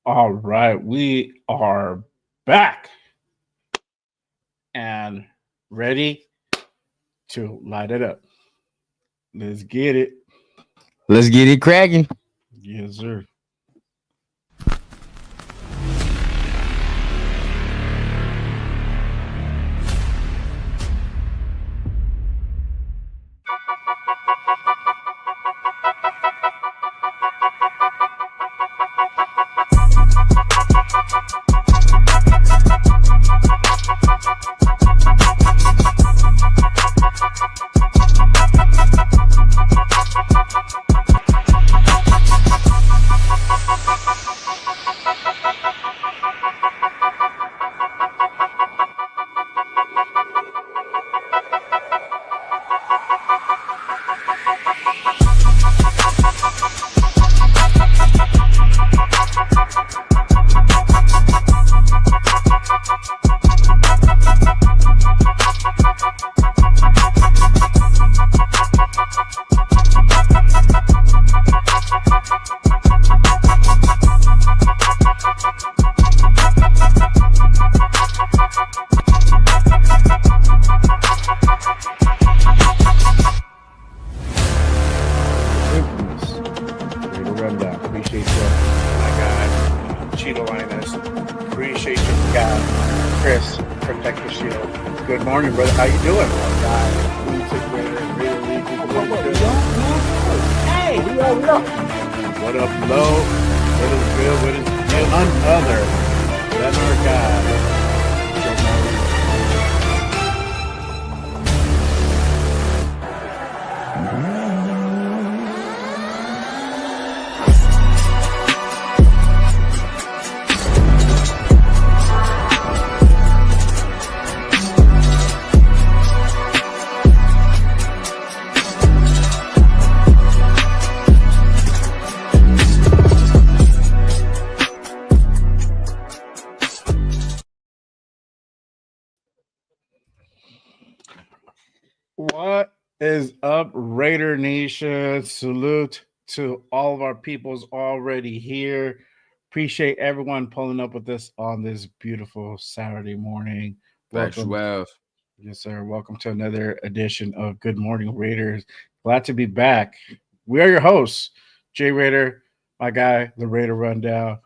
All right, we are back and ready to light it up. Let's get it. Let's get it cracking. Yes, sir. Wilkins, Raider Rundown. Appreciate you. My God, Cheeto Linus. Appreciate you, God. Chris, protect the shield. Good morning, brother. How you doing? God, we took Raider and Raider League. Hey, what up, Lo? What is good? What is none other than our guy? What is up, Raider Nation? Salute to all of our peoples already here. Appreciate everyone pulling up with us on this beautiful Saturday morning. Thanks, Welcome. 12. Yes, sir. Welcome to another edition of Good Morning Raiders. Glad to be back. We are your hosts, Jay Raider, my guy, the Raider Rundown.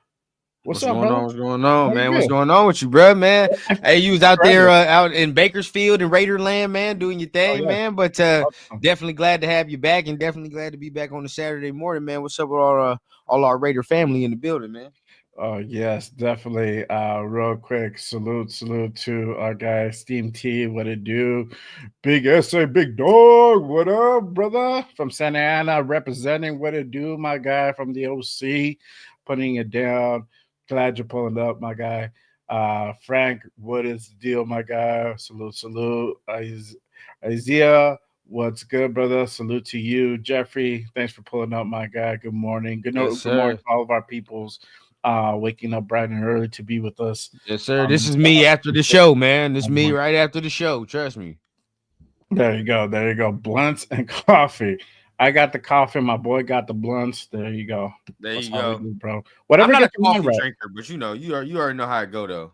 What's up, going brother? on? What's going on, How you man? What's been? going on with you, bro, man? Hey, you was out there Forever. out in Bakersfield and Raiderland, man, doing your thing, yeah. man. But Awesome. definitely glad to have you back, and definitely glad to be back on a Saturday morning, man. What's up with all our Raider family in the building, man? Oh yes, definitely. Real quick, salute to our guy Steam T. What it do? Big SA, big dog. What up, brother? From Santa Ana, representing. What it do, my guy from the OC, putting it down. Glad you're pulling up, my guy. Frank, what is the deal, my guy? Salute. Isaiah, what's good, brother? Salute to you, Jeffrey. Thanks for pulling up, my guy. Good morning. Yes, Good morning sir. to all of our peoples waking up bright and early to be with us Yes, sir. on This this is me after the show, man. This is me morning. right after the show. Trust me. There you go. There you go. Blunts and coffee. I got the coffee. My boy got the blunts. There you go. There That's you how we go. do, bro. I'm Whatever not a gets your mind coffee right. drinker, but you already know how it go though.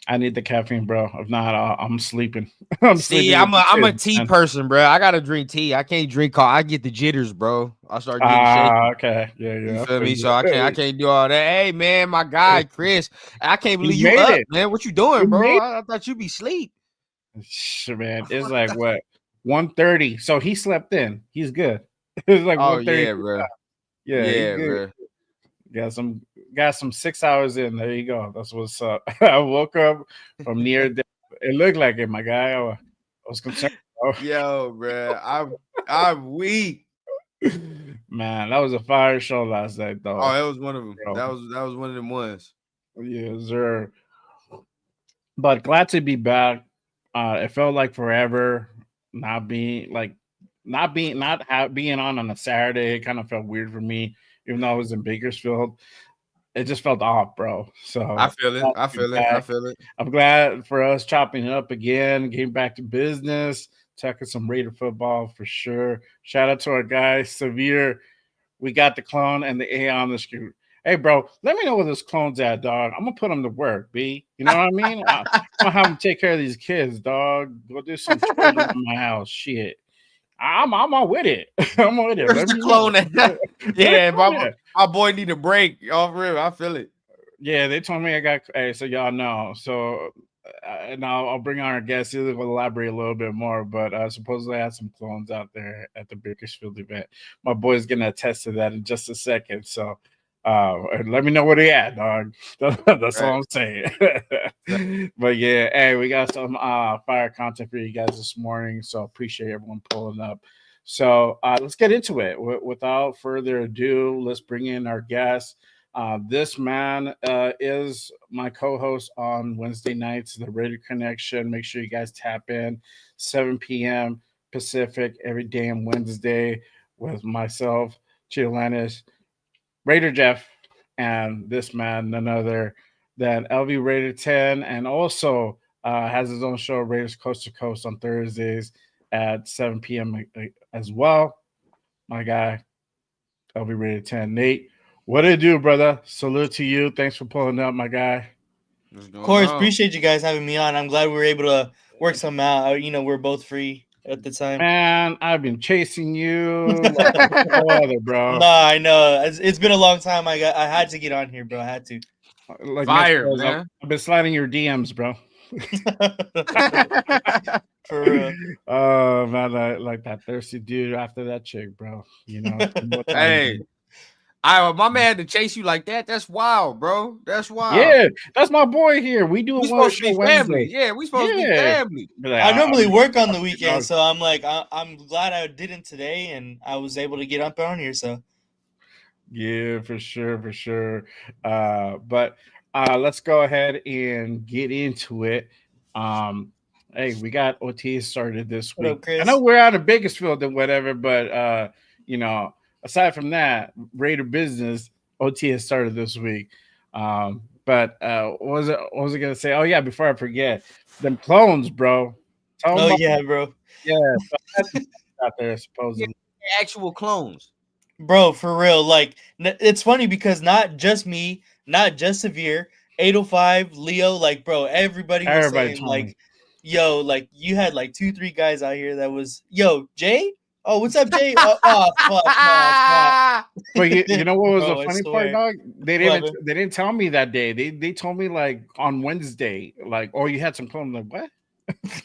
I need the caffeine, bro. If not, I'm sleeping. I'm See, sleeping with the I'm a kids, tea man. person, bro. I gotta drink tea. I can't drink coffee. I get the jitters, bro. I start getting shaky. Okay. You Yeah. I feel feel me? you. So I can't do all that. Hey man, my guy Chris, I can't You believe you made up, it. man. What you You doing, bro? made I thought you'd be asleep. it. Man, it's like what 1:30. So he slept in. He's good. It's like Oh 1:30. yeah, bro. Yeah, he Yeah, good. bro. Got some 6 hours in. There you go. That's what's up. I woke up from near death. It looked like it, my guy. I was concerned. Bro. Yo, bro. I'm weak. Man, that was a fire show last night, Oh, though. that was one of them. Bro. That was one of them ones. Yeah, sir. But glad to be back. It felt like forever not being like being on a Saturday. It kind of felt weird for me, even though I was in Bakersfield. It just felt off, bro. So I feel it. glad I to be feel it. I back. feel it. I'm glad for us chopping it up again, getting back to business, talking some Raider football for sure. Shout out to our guy Severe. We got the clone and the A on the screen. Hey, bro, let me know where this clone's at, dog. I'm gonna put him to work, B. You know what I mean? I'm gonna have him take care of these kids, dog. Go do some chores around my house. Shit. I'm on with it. I'm with it. Where's Let the me clone know. at? Yeah, Clone it. my boy need a break. Off rip, I feel it. Yeah, they told me I got. Hey, so y'all know. So, and I'll bring on our guest. He'll elaborate a little bit more. But supposedly I had some clones out there at the Bakersfield event. My boy's gonna attest to that in just a second. So, let me know where they at, dog. That's all I'm saying. But yeah, hey, we got some fire content for you guys this morning. So appreciate everyone pulling up. So let's get into it. Without further ado, let's bring in our guest. This man is my co-host on Wednesday nights, the Raider Connection. Make sure you guys tap in 7 p.m. Pacific every damn Wednesday with myself, Chilanis, Raider Jeff, and this man, none other than LV Raider10, and also has his own show, Raiders Coast to Coast, on Thursdays at 7 p.m. as well. My guy, LV Raider10, Nate. What it do, brother? Salute to you. Thanks for pulling up, my guy. Of course, appreciate you guys having me on. I'm glad we were able to work something out. You know, we're both free at the time. Man, I've been chasing you like no other, bro. No, I know. It's been a long time. I had to get on here, bro. I had to. Like fire, man. I've been sliding your DMs, bro. For real. Oh man, I like that thirsty dude after that chick, bro. You know. Hey, my man had to chase you like that. That's wild, bro. That's wild. Yeah, that's my boy here. We do We a supposed to be Wednesday. family. Yeah, we supposed to be family. I normally work on the weekend, so I'm like, I'm glad I didn't today, and I was able to get up on here. So. Yeah, for sure. But let's go ahead and get into it. Hey, we got OTAs started this week. What up, Chris? I know we're out of Bakersfield and whatever, but you know, aside from that, Raider business OTA started this week. But what was I gonna say? Oh yeah, before I forget, them clones, bro. Yeah, bro. Yeah, out there supposedly actual clones. Bro, for real. Like, it's funny because not just me, not just Severe, 805, Leo, like, bro, everybody was saying, like, yo, like, you had like 2-3 guys out here that was, yo, Jay? Oh, what's up, Jay? Oh, fuck, no, But you know what was the funny part, dog? They didn't tell me that day. They told me like on Wednesday, like, oh, you had some clones. I'm like, what?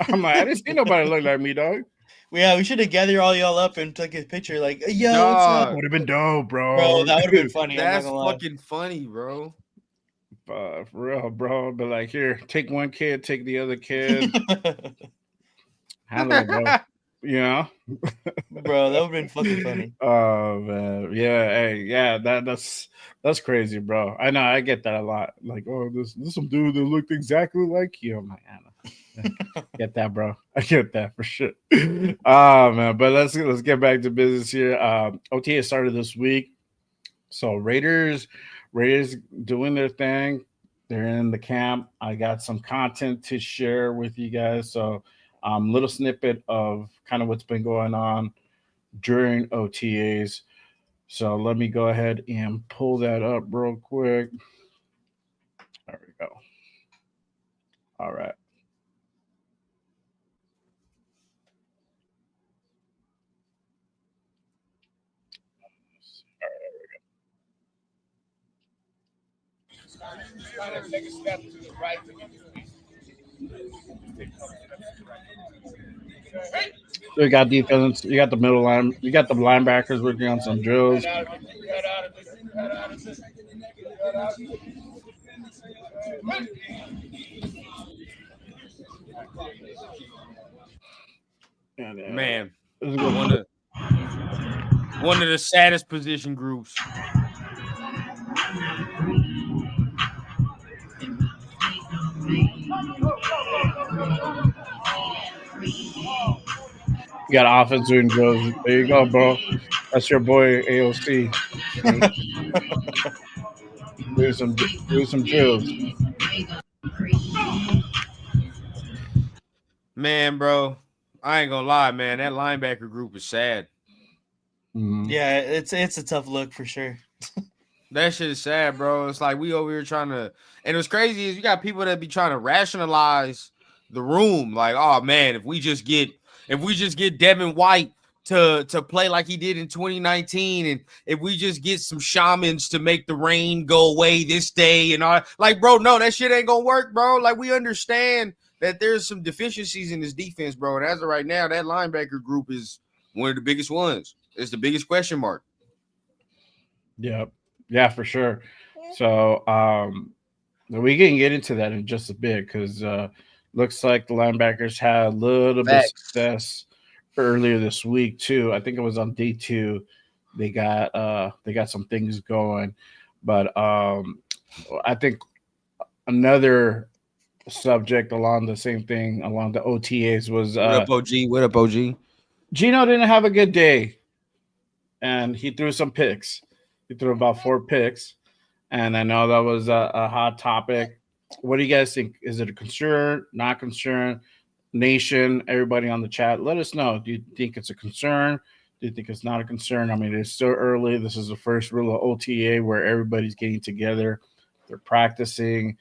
I'm like, I didn't see nobody look like me, dog. Yeah, we should have gathered all y'all up and took a picture. Like, yo, what's up? Would have been dope, bro. Bro, that would have been funny. That's fucking funny, bro. For real, bro. But like, here, take one kid, take the other kid. Handle it, bro. You know, bro, that would have been fucking funny. Oh man, yeah, hey, yeah, that's crazy, bro. I know, I get that a lot. Like, oh, this some dude that looked exactly like you. I'm like, Anna, get that, bro. I get that for sure. Oh man, but let's get back to business here. OTA started this week, so Raiders doing their thing. They're in the camp. I got some content to share with you guys. So, little snippet of kind of what's been going on during OTAs. So let me go ahead and pull that up real quick. There we go. All right. Take a step to the right to get your piece. So you got defense, you got the middle line, you got the linebackers working on some drills. Man, one of the saddest position groups. You got offense doing drills. There you go, bro. That's your boy AOC. do some drills. Man, bro, I ain't gonna lie, man. That linebacker group is sad. Yeah, it's a tough look for sure. That shit is sad, bro. It's like we over here trying to, and what's crazy is you got people that be trying to rationalize the room. Like, oh man, if we just get Devin White to play like he did in 2019, and if we just get some shamans to make the rain go away this day and all, like, bro, no, that shit ain't gonna work, bro. Like, we understand that there's some deficiencies in this defense, bro. And as of right now, that linebacker group is one of the biggest ones. It's the biggest question mark. Yep. Yeah, for sure. So we can get into that in just a bit because looks like the linebackers had a little bit of success earlier this week too. I think it was on day 2. They got some things going, but I think another subject along the same thing along the OTAs was What up, OG? What up, OG? Geno didn't have a good day, and he threw some picks. He threw about 4 picks, and I know that was a hot topic. What do you guys think? Is it a concern? Not concern? Nation, everybody on the chat, let us know. Do you think it's a concern? Do you think it's not a concern? I mean, it's still early. This is the first real OTA where everybody's getting together. They're practicing,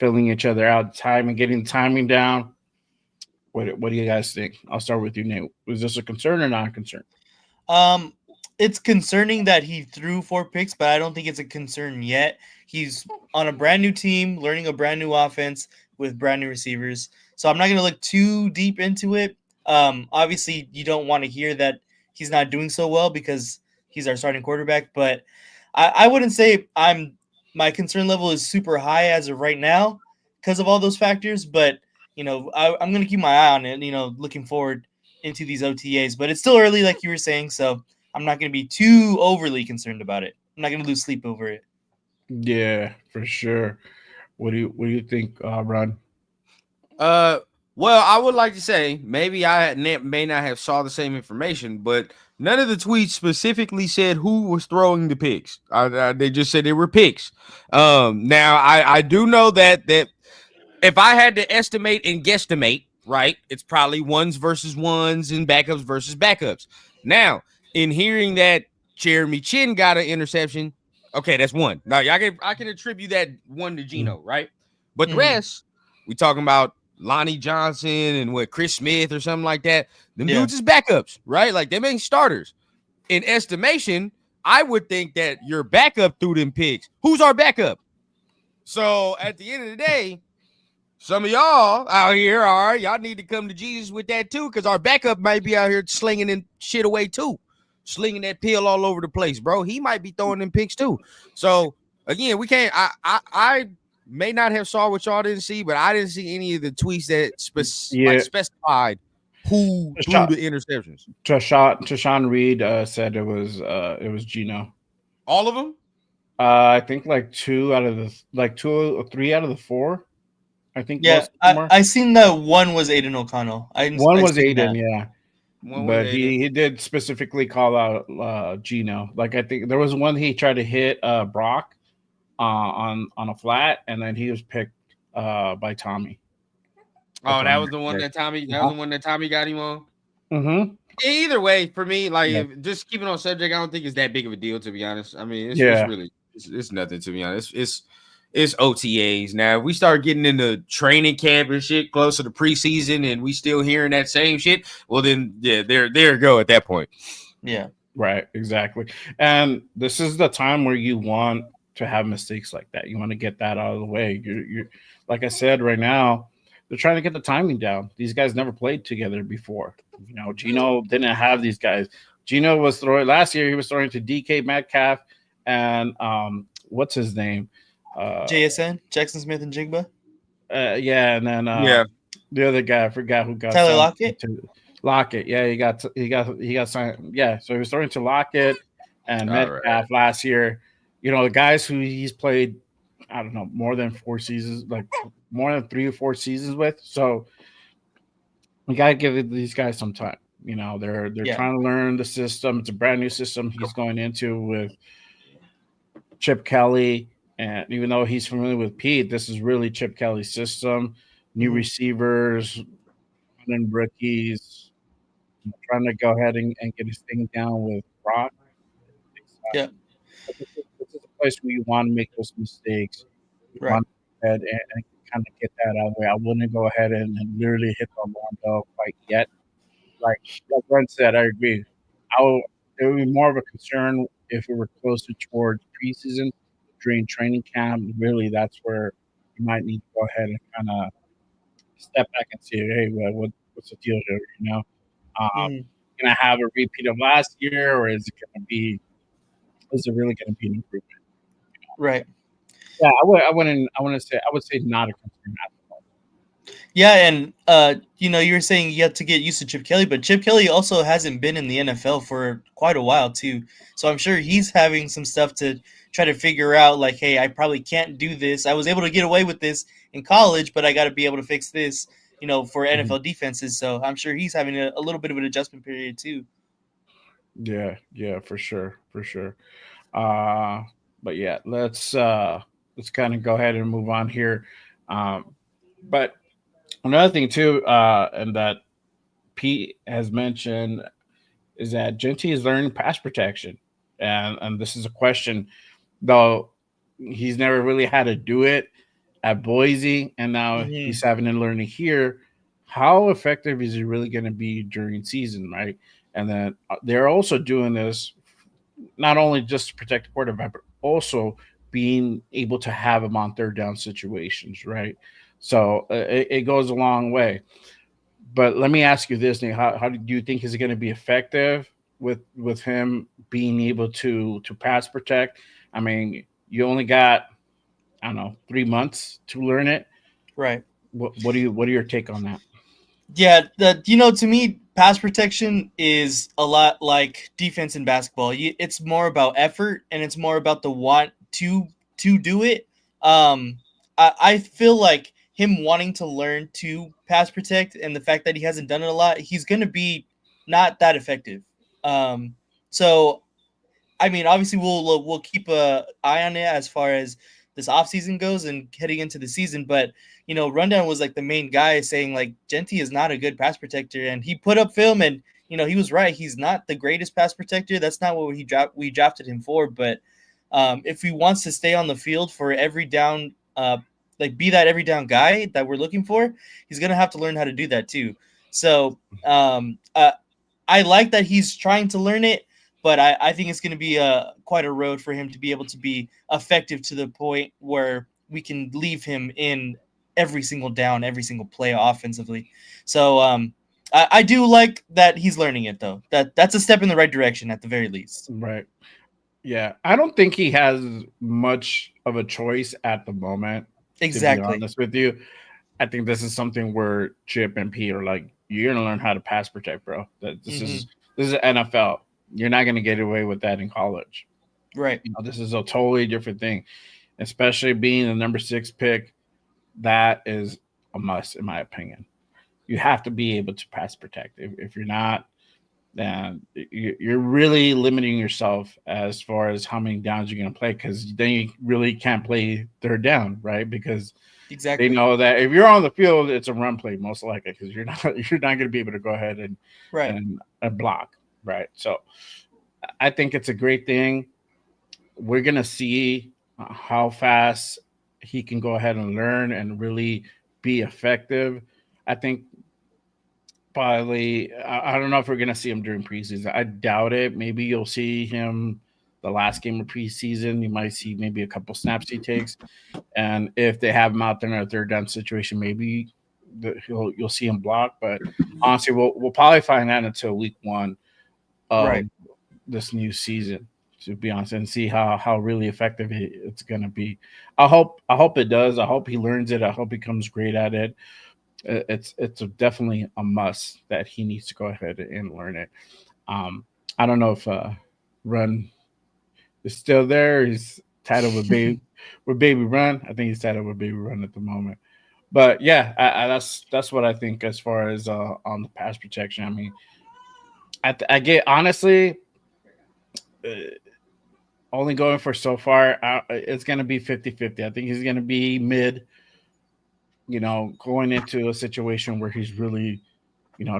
filling each other out, getting timing down. What do you guys think? I'll start with you, Nate. Was this a concern or not a concern? It's concerning that he threw 4 picks, but I don't think it's a concern yet. He's on a brand new team, learning a brand new offense with brand new receivers. So I'm not going to look too deep into it. Obviously, you don't want to hear that he's not doing so well because he's our starting quarterback. But I wouldn't say my concern level is super high as of right now because of all those factors. But, I'm going to keep my eye on it, looking forward into these OTAs. But it's still early, like you were saying, so I'm not going to be too overly concerned about it. I'm not going to lose sleep over it. Yeah, for sure. What do you think, Ron? Well, I would like to say maybe I may not have saw the same information, but none of the tweets specifically said who was throwing the picks. They just said they were picks. Now I do know that if I had to estimate and guesstimate, right, it's probably ones versus ones and backups versus backups. Now, in hearing that Jeremy Chin got an interception, okay, that's one. Now, I can attribute that one to Geno, right? But the rest, we talking about Lonnie Johnson and Chris Smith or something like that. Them dudes is backups, right? Like, them ain't starters. In estimation, I would think that your backup threw them picks. Who's our backup? So at the end of the day, some of y'all out here, all right, y'all need to come to Jesus with that too, because our backup might be out here slinging and shit away too, slinging that pill all over the place, bro. He might be throwing them picks too. So again, we can't. I may not have saw what y'all didn't see, but I didn't see any of the tweets that specified who threw the interceptions. Tashawn Reed said it was Geno. All of them. I think like 2 out of the 2 or 3 out of the 4. I think. Yeah, I seen that one was Aiden O'Connell. One was Aiden, yeah. But he did specifically call out Geno. Like, I think there was one he tried to hit Brock on a flat, and then he was picked by Tommy. Oh, that was the one that Tommy. That was the one that Tommy got him on. Mm-hmm. Either way, for me, like just keeping on subject, I don't think it's that big of a deal, to be honest. I mean, it's nothing, to be honest. It's OTAs. Now, if we start getting into training camp and shit closer to preseason and we still hearing that same shit, well, then, yeah, there you go at that point. Yeah. Right, exactly. And this is the time where you want to have mistakes like that. You want to get that out of the way. You're like I said, right now, they're trying to get the timing down. These guys never played together before. Geno didn't have these guys. Geno was throwing last year. He was throwing to DK Metcalf and what's his name? JSN, Jackson Smith and Jigba. And then the other guy, I forgot who got Tyler Lockett. Lockett, yeah, he got signed. Yeah, so he was throwing to Lockett and Metcalf last year. The guys who he's played, I don't know, more than 4 seasons, like more than 3 or 4 seasons with. So we gotta give these guys some time. They're trying to learn the system. It's a brand new system he's going into with Chip Kelly. And even though he's familiar with Pete, this is really Chip Kelly's system. New receivers, and rookies, trying to go ahead and get his thing down with Brock. Yeah. This is a place where you want to make those mistakes. You Right. want to go ahead and kind of get that out of the way. I wouldn't go ahead and literally hit the alarm bell quite yet. Like Brent said, I agree. It would be more of a concern if we were closer towards preseason during training camp. Really, that's where you might need to go ahead and kind of step back and see, hey, what's the deal here? Mhm. Gonna have a repeat of last year, or is it really gonna be an improvement? Right. Yeah, I would say not a concern at the moment. Yeah, and you were saying you have to get used to Chip Kelly, but Chip Kelly also hasn't been in the NFL for quite a while too. So I'm sure he's having some stuff to try to figure out. Like, hey, I probably can't do this. I was able to get away with this in college, but I got to be able to fix this, for Mhm. NFL defenses. So I'm sure he's having a little bit of an adjustment period too. Yeah, for sure, for sure. Uh, but yeah, let's kind of go ahead and move on here. But another thing too, and that Pete has mentioned is that Jeanty is learning pass protection, and this is a question, though he's never really had to do it at Boise, and now Hmm. he's having to learn it here. How effective is he really going to be during season, right? And then they're also doing this not only just to protect the quarterback, but also being able to have him on third down situations, right? So it goes a long way. But let me ask you this, Nick: how do you think is it going to be effective with him being able to pass protect? I mean, you only got, I don't know, 3 months to learn it. Right. What are your take on that? Yeah, to me, pass protection is a lot like defense in basketball. It's more about effort and it's more about the want to do it. Um, I feel like him wanting to learn to pass protect and the fact that he hasn't done it a lot, he's going to be not that effective. So I mean, obviously, we'll keep a eye on it as far as this offseason goes and heading into the season. But Rundown was like the main guy saying like Jeanty is not a good pass protector, and he put up film, and he was right. He's not the greatest pass protector. That's not what we drafted him for. But if he wants to stay on the field for every down, like be that every down guy that we're looking for, he's gonna have to learn how to do that too. So I like that he's trying to learn it, but I think it's going to be quite a road for him to be able to be effective to the point where we can leave him in every single down, every single play offensively. So I do like that he's learning it though. That's a step in the right direction at the very least. Right. Yeah, I don't think he has much of a choice at the moment. To be Exactly. honest with you, I think this is something where Chip and Pete are like, "You're gonna learn how to pass protect, bro. That Hmm. this is NFL. You're not gonna get away with that in college. Right. This is a totally different thing, especially being the number 6 pick. That is a must, in my opinion. You have to be able to pass protect. If you're not, then you're really limiting yourself as far as how many downs you're going to play, because then you really can't play third down, right? Because they Exactly. know that if you're on the field, it's a run play most likely, because you're not going to be able to go ahead Right. and block, right? So I think it's a great thing. We're going to see how fast he can go ahead and learn and really be effective. I think probably, I don't know if we're gonna see him during preseason. I doubt it. Maybe you'll see him the last game of preseason. You might see maybe a couple snaps he takes, and if they have him out there in a third down situation, maybe you'll see him block. But honestly, we'll probably find out until week 1 Right. of this new season, to be honest, and see how really effective it's gonna be. I hope it does. I hope he learns it. I hope he becomes great at it. It's definitely a must that he needs to go ahead and learn it. Um, I don't know if Run is still there. He's titled with Baby Run. I think he's titled with Baby Run at the moment. But yeah, that's what I think as far as on the pass protection. I mean, I get honestly uh, only going for so far. It's going to be 50-50. I think he's going to be mid. Going into a situation where he's really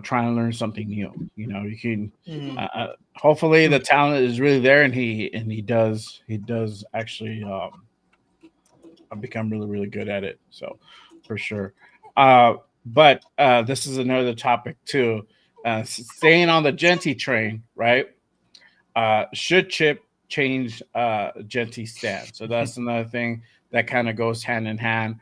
try and learn something new. You can Mhm. hopefully the talent is really there, and he does actually become really really good at it. So for sure. But this is another topic too. Staying on the Jeanty train, right? Should Chip change Jeanty's stance? So that's another thing that kind of goes hand in hand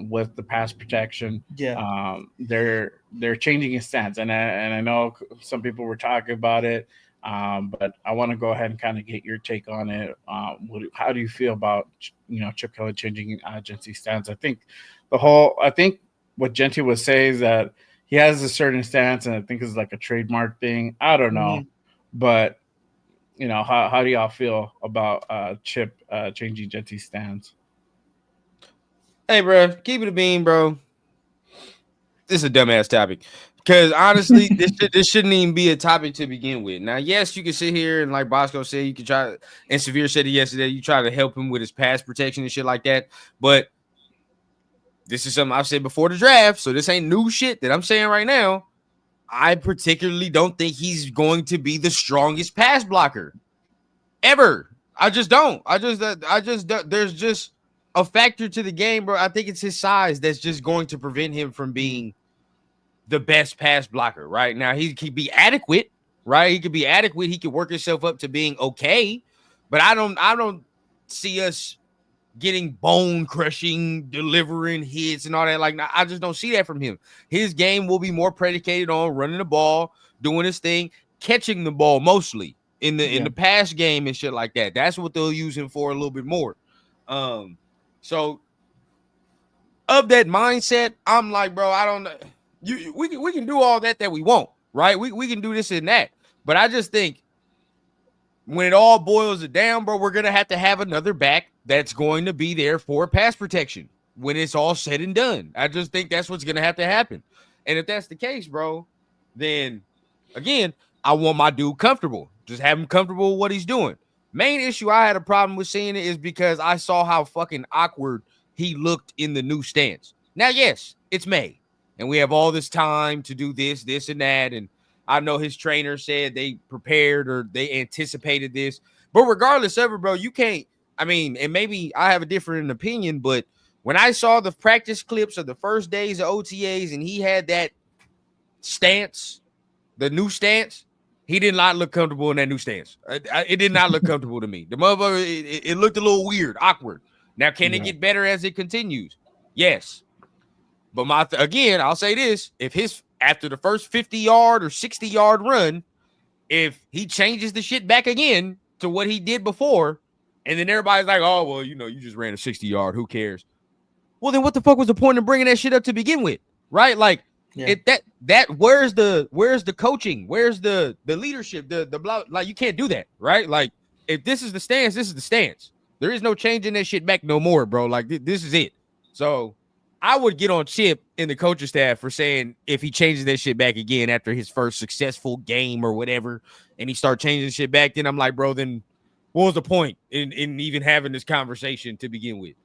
with the pass protection. Yeah. They're changing his stance, and I know some people were talking about it, but I want to go ahead and kind of get your take on it. How do you feel about Chip Kelly changing Jeanty's stance? I think what Jeanty would say is that he has a certain stance, and I think it's like a trademark thing. I don't know, but how do y'all feel about Chip changing Jeanty's stance? Hey, bro, keep it a bean, bro. This is a dumbass topic because honestly, this shouldn't even be a topic to begin with. Now, yes, you can sit here and like Bosco said, you can try, and Severe said it yesterday, you try to help him with his pass protection and shit like that. But this is something I've said before the draft, so this ain't new shit that I'm saying right now. I particularly don't think he's going to be the strongest pass blocker ever. I just don't. There's just a factor to the game, bro. I think it's his size that's just going to prevent him from being the best pass blocker. Right now, he could be adequate. Right, he could be adequate. He could work himself up to being okay, but I don't see us getting bone crushing, delivering hits and all that. Like, I just don't see that from him. His game will be more predicated on running the ball, doing his thing, catching the ball mostly in the pass game and shit like that. That's what they'll use him for a little bit more. So of that mindset, I'm like, bro, I don't know. We can do all that we want, right? We can do this and that, but I just think when it all boils it down, bro, we're gonna have to have another back that's going to be there for pass protection when it's all said and done. I just think that's what's gonna have to happen. And if that's the case, bro, then again, I want my dude comfortable. Just have him comfortable with what he's doing. Main issue I had a problem with seeing it is because I saw how fucking awkward he looked in the new stance. Now, yes, it's May, and we have all this time to do this, and that, and I know his trainer said they prepared or they anticipated this, but regardless of it, bro, you can't. I mean, and maybe I have a different opinion, but when I saw the practice clips of the first days of OTAs and he had that stance, the new stance, he did not look comfortable in that new stance. It did not look comfortable to me. The motherfucker, it looked a little weird, awkward. Now, can it get better as it continues? Yes. But again, I'll say this: if after the first 50-yard or 60-yard run, if he changes the shit back again to what he did before, and then everybody's like, oh, well, you just ran a 60-yard, who cares? Well, then what the fuck was the point of bringing that shit up to begin with? Right? Like, where's the coaching? Where's the leadership? The blah, like, you can't do that, right? Like, if this is the stance, this is the stance. There is no changing that shit back no more, bro. Like, this is it. So I would get on Chip in the coaching staff for saying if he changes that shit back again after his first successful game or whatever, and he start changing shit back, then I'm like, bro, then what was the point in even having this conversation to begin with?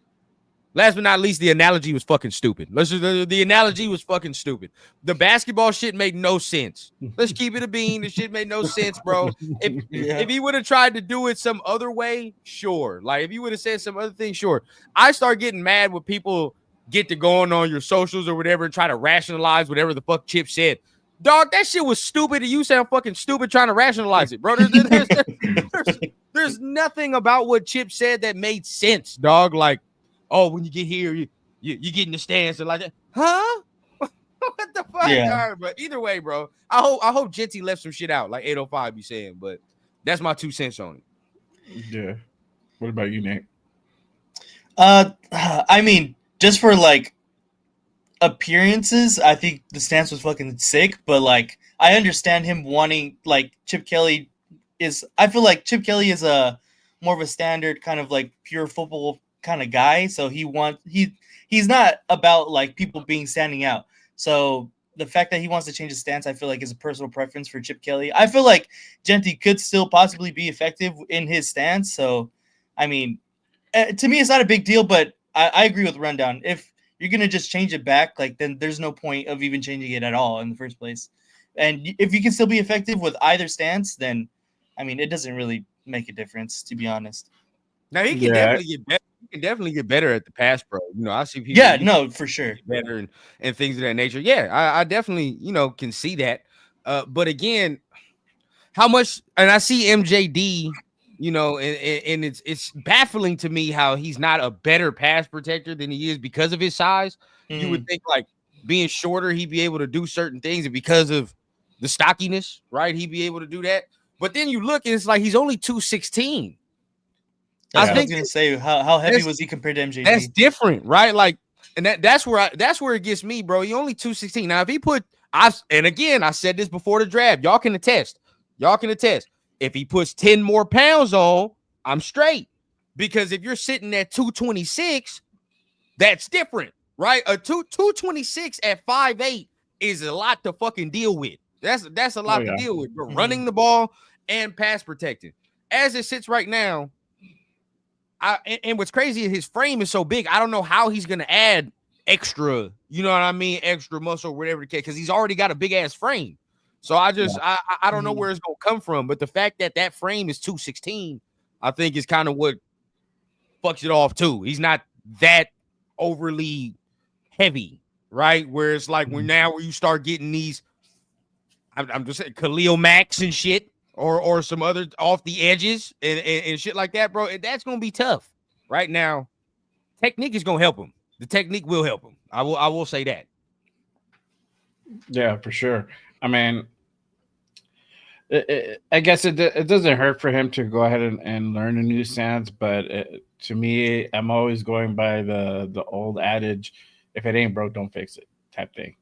Last but not least, the analogy was fucking stupid. The analogy was fucking stupid. The basketball shit made no sense. Let's keep it a bean. The shit made no sense, bro. If he would have tried to do it some other way, sure. Like, if he would have said some other thing, sure. I start getting mad when people get to going on your socials or whatever and try to rationalize whatever the fuck Chip said. Dog, that shit was stupid, and you sound fucking stupid trying to rationalize it, bro. There's nothing about what Chip said that made sense, dog. Like, oh, when you get here, you get in the stance and like that. Huh? What the fuck? Yeah. Right, but either way, bro, I hope Jeanty left some shit out, like 805 be saying, but that's my 2 cents on it. Yeah. What about you, Nate? I mean, just for like appearances, I think the stance was fucking sick, but like I understand him wanting, like, Chip Kelly is, I feel like Chip Kelly is a more of a standard kind of like pure football kind of guy, so he's not about like people standing out. So the fact that he wants to change his stance, I feel like, is a personal preference for Chip Kelly. I feel like Jeanty could still possibly be effective in his stance. So, I mean, to me, it's not a big deal, but I agree with Rundown. If you're gonna just change it back. Like then there's no point of even changing it at all in the first place. And if you can still be effective with either stance, then I mean it doesn't really make a difference, to be honest. Now he can definitely get better. He can definitely get better at the pass pro. You know, I see people. Yeah, no, for sure. Better and things of that nature. Yeah, I definitely, can see that. But again, how much, and I see MJD, and it's baffling to me how he's not a better pass protector than he is because of his size. You would think like being shorter, he'd be able to do certain things, and because of the stockiness, right, he'd be able to do that. But then you look and it's like he's only 216. I was gonna say how heavy was he compared to MJD? That's different, right? Like, and that's where it gets me, bro. He only 216. Now, if he put and again, I said this before the draft. Y'all can attest. If he puts 10 more pounds on, I'm straight. Because if you're sitting at 226, that's different, right? A 226 at 5'8" is a lot to fucking deal with. That's a lot to deal with. But running the ball and pass protecting. As it sits right now. And what's crazy is his frame is so big. I don't know how he's going to add extra, extra muscle, whatever the case, because he's already got a big ass frame. So I don't know where it's going to come from. But the fact that frame is 216, I think is kind of what fucks it off too. He's not that overly heavy, right? Where it's like where you start getting these, I'm just saying Khalil Max and shit. Or some other off the edges and shit like that, bro. That's gonna be tough. Right now, technique is gonna help him. The technique will help him. I will say that. Yeah, for sure. I mean, I guess it doesn't hurt for him to go ahead and learn a new stance, but to me, I'm always going by the old adage: if it ain't broke, don't fix it, type thing.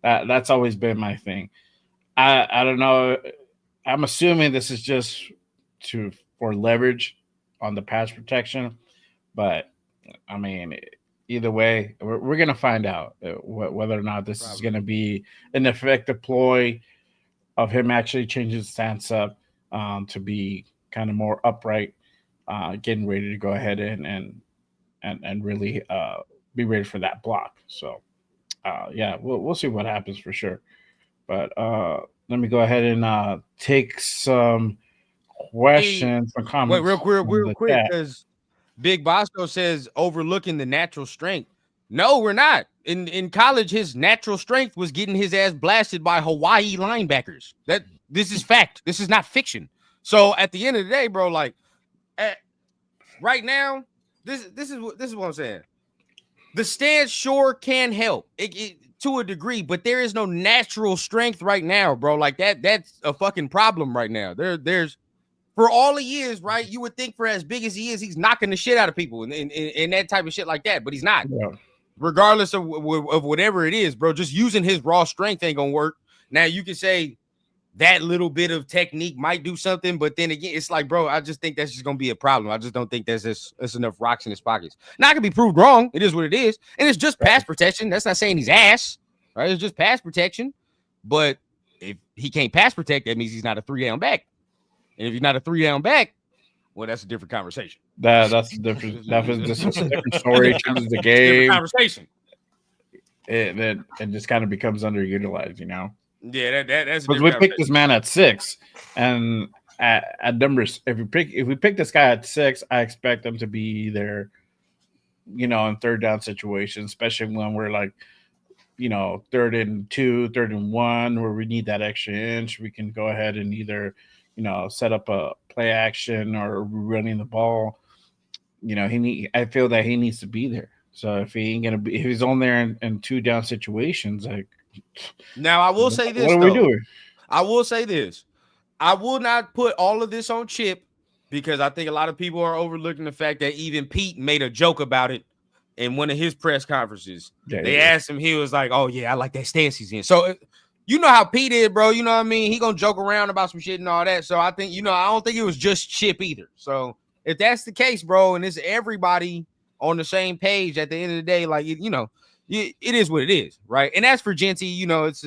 That's always been my thing. I don't know. I'm assuming this is just for leverage on the pass protection, but I mean, either way, we're gonna find out whether or not this is gonna be an effective ploy of him actually changing his stance up to be kind of more upright, getting ready to go ahead and really be ready for that block. So, yeah, we'll see what happens for sure, but. Let me go ahead and take some questions and comments. Wait, real quick, because Big Bosco says overlooking the natural strength. No, we're not. In college, his natural strength was getting his ass blasted by Hawaii linebackers. This is fact. This is not fiction. So at the end of the day, bro, like right now, this is what I'm saying. The stance sure can help. It to a degree, but there is no natural strength right now, bro. Like that's a fucking problem right now. There's for all he is, right? You would think for as big as he is, he's knocking the shit out of people and that type of shit like that, but he's not. Yeah. Regardless of whatever it is, bro, just using his raw strength ain't gonna work. Now you can say that little bit of technique might do something, but then again, it's like, bro, I just think that's just gonna be a problem. I just don't think there's enough rocks in his pockets. Now I can be proved wrong. It is what it is, and it's just pass protection. That's not saying he's ass, right? It's just pass protection. But if he can't pass protect, that means he's not a 3-down back. And if he's not a 3-down back, well, that's a different conversation. That's a different. That's a different story. Changes the game. Conversation. It just kind of becomes underutilized, Yeah, that's because we picked this man at 6, and at numbers, if we pick this guy at 6, I expect him to be there, in third down situations, especially when we're like, 3rd and 2, 3rd and 1, where we need that extra inch. We can go ahead and either, set up a play action or running the ball. I feel that he needs to be there. So if he's on there in 2 down situations, like. Now I will say this. What are we doing? I will say this. I will not put all of this on Chip because I think a lot of people are overlooking the fact that even Pete made a joke about it in one of hhis press conferences. They asked him, he was like, "Oh yeah, I like that stance he's in." So you know how Pete is, bro. You know what I mean? He gonna joke around about some shit and all that. So I think I don't think it was just Chip either. So if that's the case, bro, and it's everybody on the same page at the end of the day, like it is what it is, right? And as for Jeanty, it's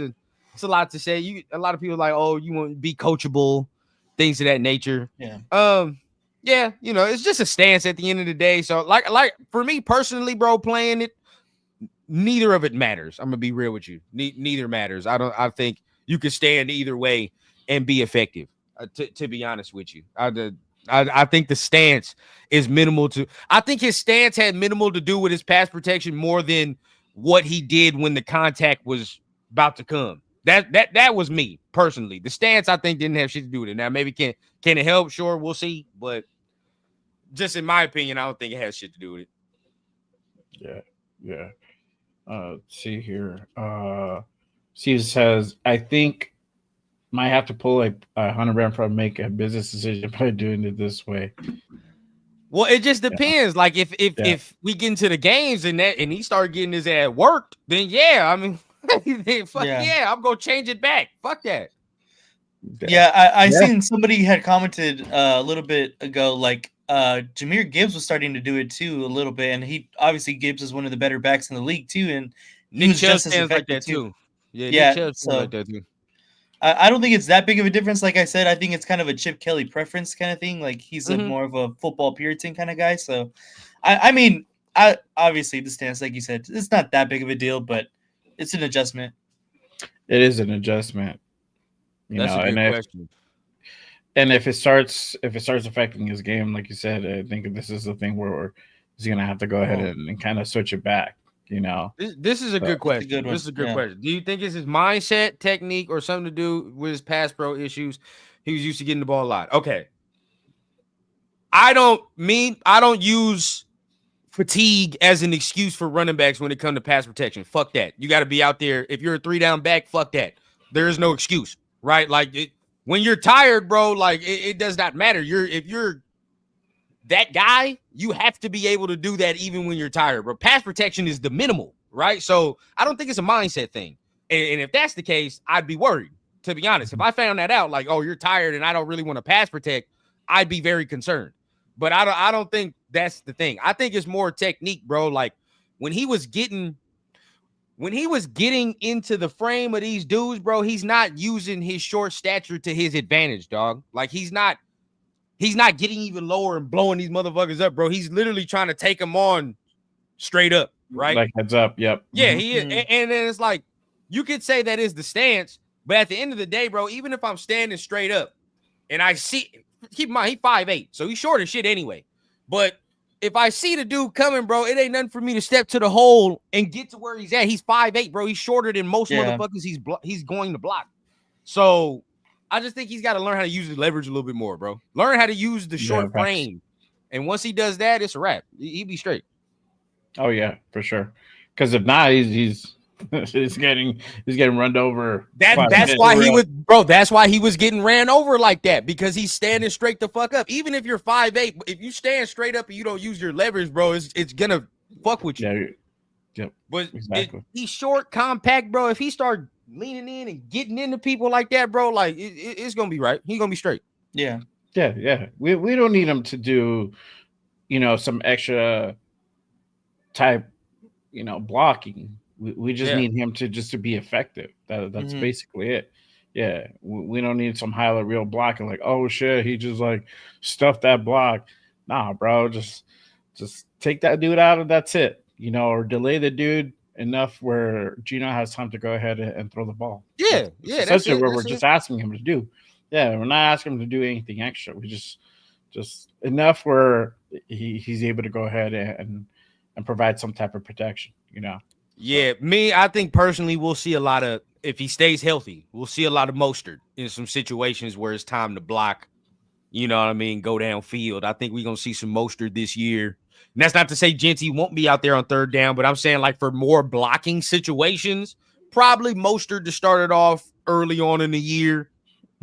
a lot to say. A lot of people are like, oh, you want to be coachable, things of that nature. Yeah. It's just a stance at the end of the day. So like for me personally, bro, playing it, neither of it matters. I'm gonna be real with you. Neither matters. I think you can stand either way and be effective. To be honest with you, I think the stance is minimal to. I think his stance had minimal to do with his pass protection more than what he did when the contact was about to come. That was me personally. The stance I think didn't have shit to do with it. Now maybe can it help? Sure, we'll see. But just in my opinion, I don't think it has shit to do with it. Yeah. Let's see here. Steve says, I think might have to pull a 100 rand for make a business decision by doing it this way. Well, it just depends. Like if we get into the games and he started getting his ass worked, then yeah, I mean, I'm gonna change it back. Fuck that. Yeah, I seen somebody had commented a little bit ago, like Jahmyr Gibbs was starting to do it too a little bit, and he obviously Gibbs is one of the better backs in the league too, and he was just as effective like that too. Yeah, so like that too. I don't think it's that big of a difference. Like I said, I think it's kind of a Chip Kelly preference kind of thing. Like he's a more of a football Puritan kind of guy. So, I mean, obviously the stance, like you said, it's not that big of a deal, but it's an adjustment. It is an adjustment. That's a good question. And if it starts affecting his game, like you said, I think this is the thing where he's gonna have to go ahead and kind of switch it back. You know, this is a good question. This is a good question. Do you think it's his mindset, technique, or something to do with his pass pro issues? He was used to getting the ball a lot. Okay. I don't use fatigue as an excuse for running backs when it comes to pass protection. Fuck that. You got to be out there. If you're a 3-down back, fuck that. There is no excuse, right? Like when you're tired, bro, like it does not matter. If you're that guy, you have to be able to do that even when you're tired, bro. Pass protection is the minimal, right? So I don't think it's a mindset thing. And if that's the case, I'd be worried, to be honest. If I found that out, like, oh, you're tired and I don't really want to pass protect, I'd be very concerned. But I don't think that's the thing. I think it's more technique, bro. Like when he was getting into the frame of these dudes, bro, he's not using his short stature to his advantage, dog. Like he's not getting even lower and blowing these motherfuckers up, bro. He's literally trying to take them on straight up, right? Like heads up, yep. Yeah, he is. And then it's like, you could say that is the stance, but at the end of the day, bro, even if I'm standing straight up and I see, keep in mind, he's 5'8", so he's short as shit anyway. But if I see the dude coming, bro, it ain't nothing for me to step to the hole and get to where he's at. He's 5'8", bro. He's shorter than most motherfuckers he's going to block. So I just think he's got to learn how to use the leverage a little bit more, bro. Learn how to use the short frame. And once he does that, it's a wrap. He'd be straight. Oh, yeah, for sure. Because if not, he's getting run over. That's why he was getting ran over like that, because he's standing straight the fuck up. Even if you're 5'8", if you stand straight up and you don't use your leverage, bro, it's gonna fuck with you. Yeah. Yep. But exactly. He's short, compact, bro. If he start leaning in and getting into people like that, bro, like it's gonna be right. He's gonna be straight. Yeah. We don't need him to do, some extra type, blocking. We just need him to be effective. That's basically it. Yeah, we don't need some highlight reel blocking like, oh shit, he just like stuffed that block. Nah, bro, just take that dude out and that's it. Or delay the dude enough where Geno has time to go ahead and throw the ball. Yeah, that's essentially what we're just asking him to do. Yeah, we're not asking him to do anything extra. We just enough where he's able to go ahead and provide some type of protection. Yeah, I think personally we'll see a lot of, if he stays healthy, we'll see a lot of Mostert in some situations where it's time to block, go downfield. I think we're going to see some Mostert this year. And that's not to say Jeanty won't be out there on third down, but I'm saying like for more blocking situations, probably Mostert to start it off early on in the year.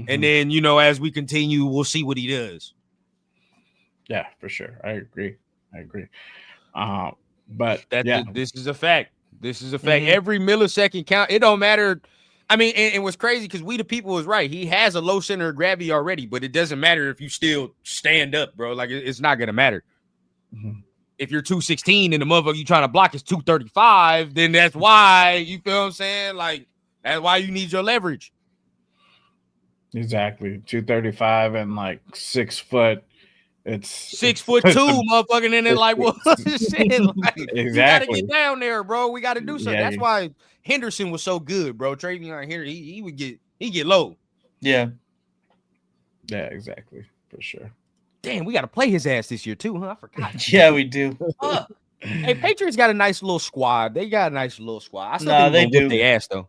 Mm-hmm. And then, as we continue, we'll see what he does. Yeah, for sure. I agree. But this is a fact. Mm-hmm. Every millisecond count. It don't matter. I mean, and what's crazy, because we the people is right. He has a low center of gravity already, but it doesn't matter if you still stand up, bro. Like it's not gonna matter. Mm-hmm. If you're 216 and the motherfucker you trying to block is 235, then that's why, you feel what I'm saying? Like that's why you need your leverage. Exactly. 235 and like 6 foot, It's 6'2", motherfucking, and then like what shit? Like, exactly. You gotta get down there, bro. We gotta do something. Yeah, That's why Henderson was so good, bro. Travion here, he would get low. Yeah. Yeah, exactly. For sure. Damn, we gotta play his ass this year too, huh? I forgot. Yeah, we do. Hey, Patriots got a nice little squad. They got a nice little squad. I still Nah, think they they do. do. Their ass though.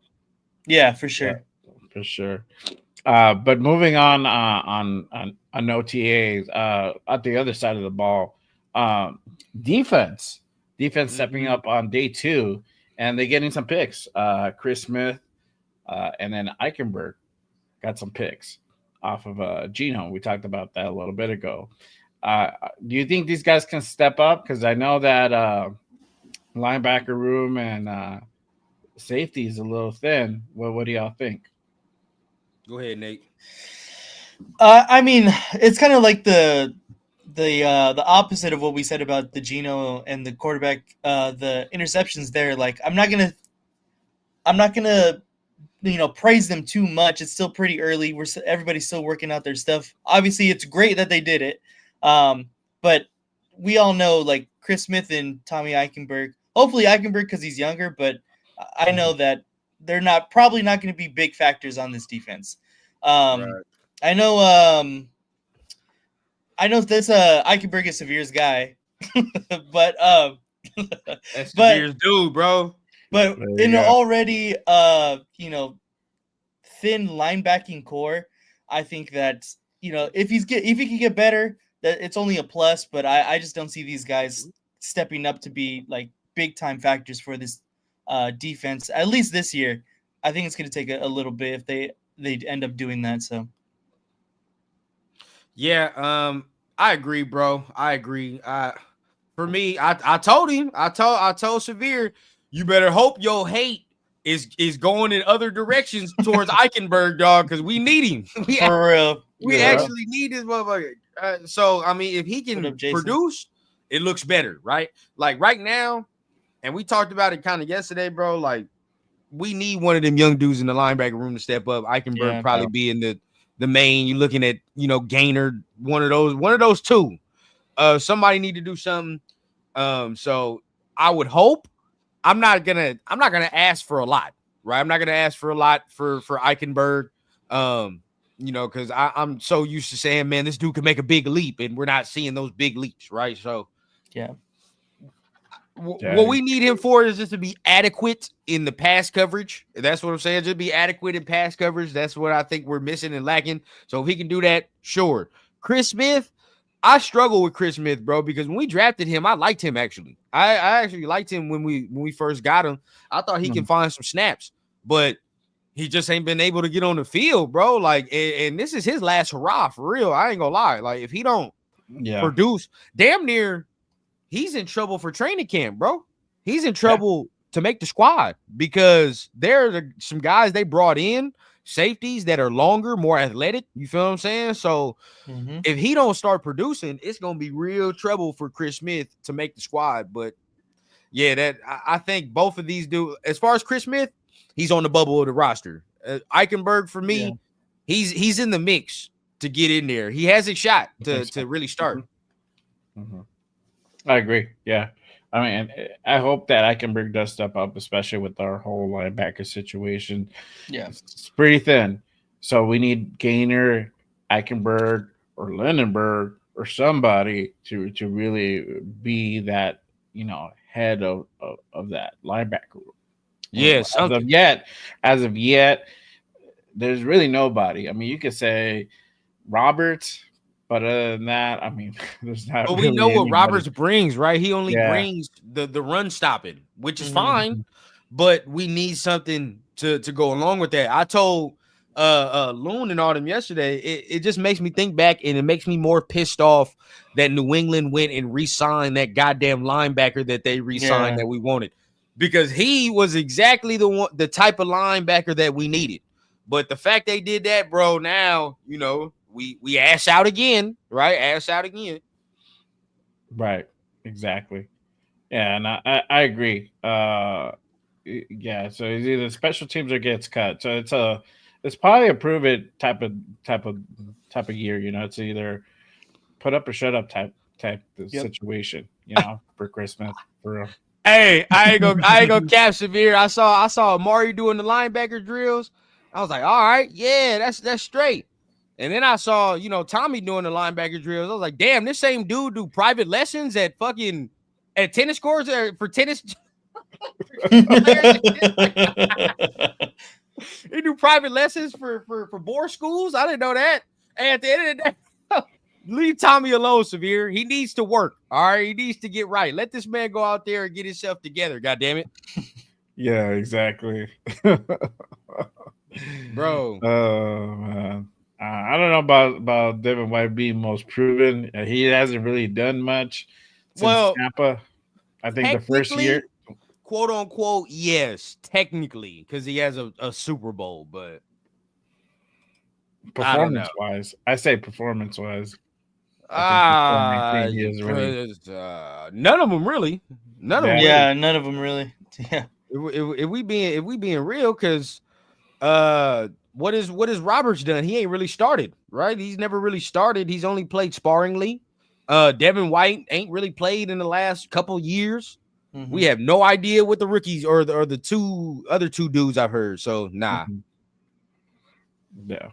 Yeah, for sure. Yeah, for sure. But moving on OTAs, at the other side of the ball, defense stepping up on day 2, and they're getting some picks. Chris Smith, and then Eichenberg got some picks off of Geno. We talked about that a little bit ago. Do you think these guys can step up? Because I know that linebacker room and safety is a little thin. What do y'all think? Go ahead, Nate. I mean, it's kind of like the opposite of what we said about the Geno and the quarterback, the interceptions there. Like, I'm not gonna praise them too much. It's still pretty early. Everybody's still working out their stuff. Obviously, it's great that they did it, but we all know, like, Chris Smith and Tommy Eichenberg. Hopefully Eichenberg because he's younger, but I know that they're probably not going to be big factors on this defense. Right. I know this Eichenberg is Severe's guy, but that's Severe's dude, bro. But in an already thin linebacking core, I think that if he can get better, that it's only a plus. But I just don't see these guys stepping up to be like big time factors for this defense, at least this year. I think it's going to take a little bit if they end up doing that. So yeah, I agree, bro. I agree. For me, I told him, I told Severe, you better hope your hate is going in other directions towards Eichenberg, dog, because we need him. For real, we actually need this motherfucker. So I mean, if he can produce, it looks better, right? Like right now, and we talked about it kind of yesterday, bro. Like, we need one of them young dudes in the linebacker room to step up. Eichenberg probably be in the main. You're looking at Gainer, one of those two. Somebody need to do something. So I would hope. I'm not gonna ask for a lot, right? I'm not gonna ask for a lot for Eichenberg. Because I'm so used to saying, man, this dude can make a big leap, and we're not seeing those big leaps, right? So yeah. What we need him for is just to be adequate in the pass coverage. That's what I'm saying. Just be adequate in pass coverage. That's what I think we're missing and lacking. So if he can do that, sure. Chris Smith, I struggle with Chris Smith, bro, because when we drafted him, I liked him actually. I actually liked him when we first got him. I thought he can find some snaps, but he just ain't been able to get on the field, bro. Like, and this is his last hurrah for real. I ain't gonna lie. Like, if he don't produce, damn near, he's in trouble for training camp, bro. He's in trouble to make the squad because there are some guys they brought in, safeties that are longer, more athletic. You feel what I'm saying? So if he don't start producing, it's gonna be real trouble for Chris Smith to make the squad. But yeah, I think both of these do. As far as Chris Smith, he's on the bubble of the roster. Eichenberg, for me, he's in the mix to get in there. He has a shot to really start. I agree. Yeah. I mean, I hope that Eichenberg does step up, especially with our whole linebacker situation. Yeah. It's pretty thin. So we need Gainer, Eichenberg, or Lindenberg, or somebody to really be that, head of that linebacker room. Yes. As of yet, there's really nobody. I mean, you could say Roberts, but other than that, I mean, there's not. But really we know what anybody. Roberts brings, right? He only brings the run stopping, which is fine, but we need something to go along with that. I told Loon and all them yesterday. It just makes me think back, and it makes me more pissed off that New England went and re-signed that goddamn linebacker that they re-signed that we wanted, because he was exactly the type of linebacker that we needed. But the fact they did that, bro, now we ass out again, right? Ass out again. Right. Exactly. Yeah, and I agree. So it's either special teams or gets cut. So it's probably a prove it type of year. It's either put up or shut up type situation, for Christmas for real. Hey, I ain't gonna cap Severe. I saw Amari doing the linebacker drills. I was like, all right, yeah, that's straight. And then I saw, Tommy doing the linebacker drills. I was like, damn, this same dude do private lessons at tennis courts for tennis. He do private lessons for board schools. I didn't know that. Hey, at the end of the day, leave Tommy alone, Severe. He needs to work. All right, he needs to get right. Let this man go out there and get himself together. God damn it. Yeah, exactly. Bro. Oh man. I don't know about Devin White being most proven. He hasn't really done much since Tampa. I think the first year, quote unquote, yes, technically, because he has a Super Bowl, but performance wise, I say performance wise. None of them really. None of them. Yeah, really. None of them really. Yeah. If we being real, because what is Roberts done? He ain't really started, right? He's never really started. He's only played sparingly. Devin White ain't really played in the last couple years. Mm-hmm. We have no idea what the rookies or the other two dudes I've heard. So nah. Yeah.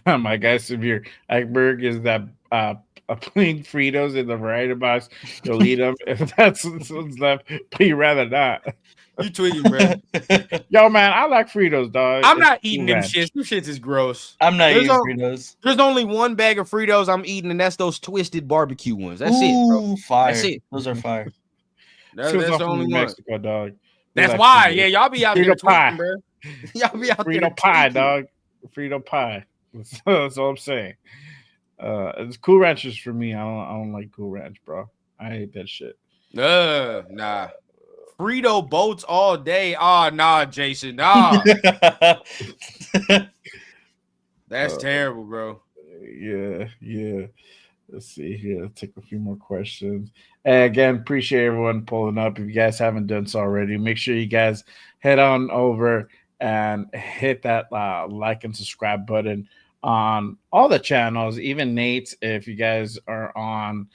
My guy Severe Eckberg is that playing Fritos in the variety box. You'll eat them if that's what's left, but you rather not. You tweaking, bro. Yo, man, I like Fritos, dog. I'm not eating them shits. Them shits is gross. I'm not eating Fritos. There's only one bag of Fritos I'm eating, and that's those twisted barbecue ones. That's it, bro. Fire. That's it. Those are fire. That's the only one. Mexico, dog. That's like why. Frito. Yeah, y'all be out there tweaking, bro. Y'all be out Frito there pie, dog. Frito pie. That's all I'm saying. It's Cool Ranchers for me. I don't like Cool Ranch, bro. I hate that shit. Nah. Frito boats all day. Oh, nah, Jason. Nah. That's terrible, bro. Yeah. Let's see here. Let's take a few more questions. And again, appreciate everyone pulling up. If you guys haven't done so already, make sure you guys head on over and hit that like and subscribe button on all the channels, even Nate's. If you guys are on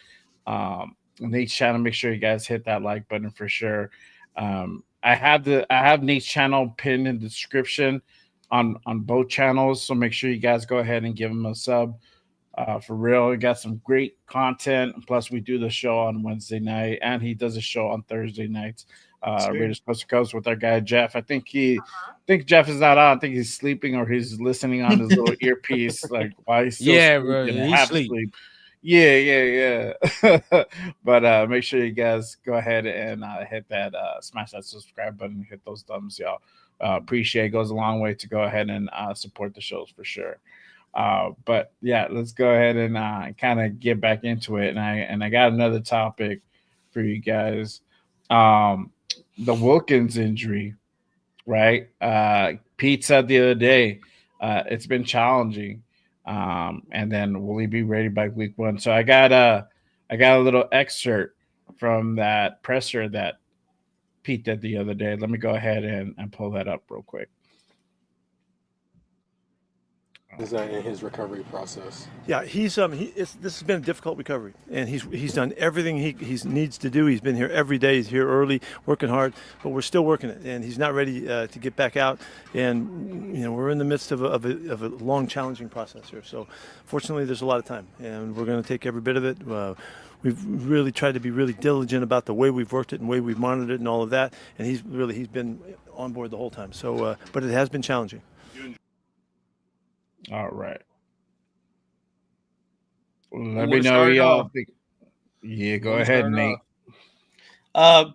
Nate's channel, make sure you guys hit that like button for sure. I have Nate's channel pinned in the description on both channels, so make sure you guys go ahead and give him a sub. For real, we got some great content. Plus, we do the show on Wednesday night, and he does a show on Thursday nights. Raiders Coast with our guy Jeff. I think Jeff is not on. I think he's sleeping or he's listening on his little earpiece. Like why he's still bro, he's sleep. Yeah. But make sure you guys go ahead and hit that smash that subscribe button, hit those thumbs, y'all. Appreciate it. Goes a long way to go ahead and support the shows for sure. But yeah, let's go ahead and kind of get back into it. And I got another topic for you guys. The Wilkins injury, right? Pete said the other day, it's been challenging. And then will he be ready by week 1? So I got a little excerpt from that presser that Pete did the other day. Let me go ahead and pull that up real quick. Is that in his recovery process? Yeah, this has been a difficult recovery, and he's done everything he needs to do. He's been here every day. He's here early, working hard, but we're still working it, and he's not ready to get back out. And we're in the midst of a long, challenging process here. So, fortunately, there's a lot of time, and we're going to take every bit of it. We've really tried to be really diligent about the way we've worked it and the way we've monitored it and all of that. And he's been on board the whole time. So, but it has been challenging. All right. Let me know y'all think. Yeah, go ahead, Nate.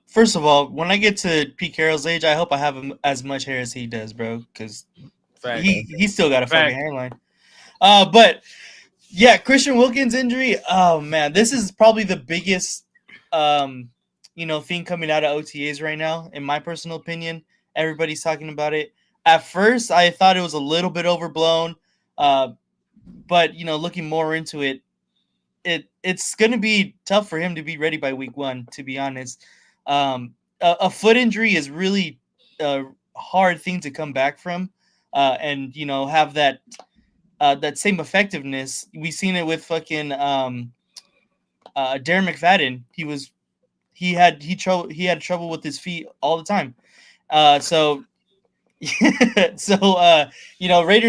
First of all, when I get to Pete Carroll's age, I hope I have as much hair as he does, bro, because he's still got a fucking hairline. But yeah, Christian Wilkins injury. Oh man, this is probably the biggest thing coming out of OTAs right now, in my personal opinion. Everybody's talking about it. At first, I thought it was a little bit overblown. But looking more into it, it's going to be tough for him to be ready by week 1, to be honest. A foot injury is really a hard thing to come back from, and have that that same effectiveness. We seen it with fucking Darren McFadden. He had trouble with his feet all the time. So Raiders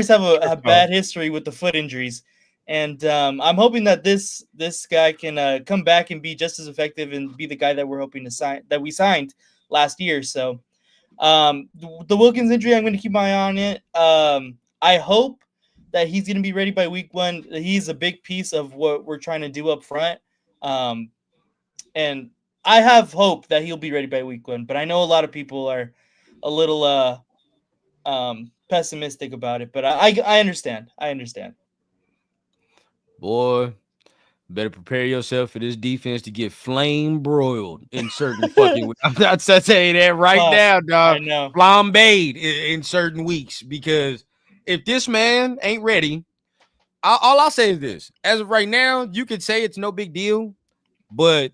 have a bad history with the foot injuries, and I'm hoping that this guy can come back and be just as effective and be the guy that we're hoping to sign, that we signed last year. So the Wilkins injury, I'm going to keep my eye on it. I hope that he's going to be ready by week 1. He's a big piece of what we're trying to do up front, and I have hope that he'll be ready by week 1. But I know a lot of people are a little pessimistic about it, but I understand. Boy, better prepare yourself for this defense to get flame broiled in certain fucking. I'm not saying that right now, dog. I know. Flambéed in certain weeks, because if this man ain't ready, all I'll say is this: as of right now, you could say it's no big deal, but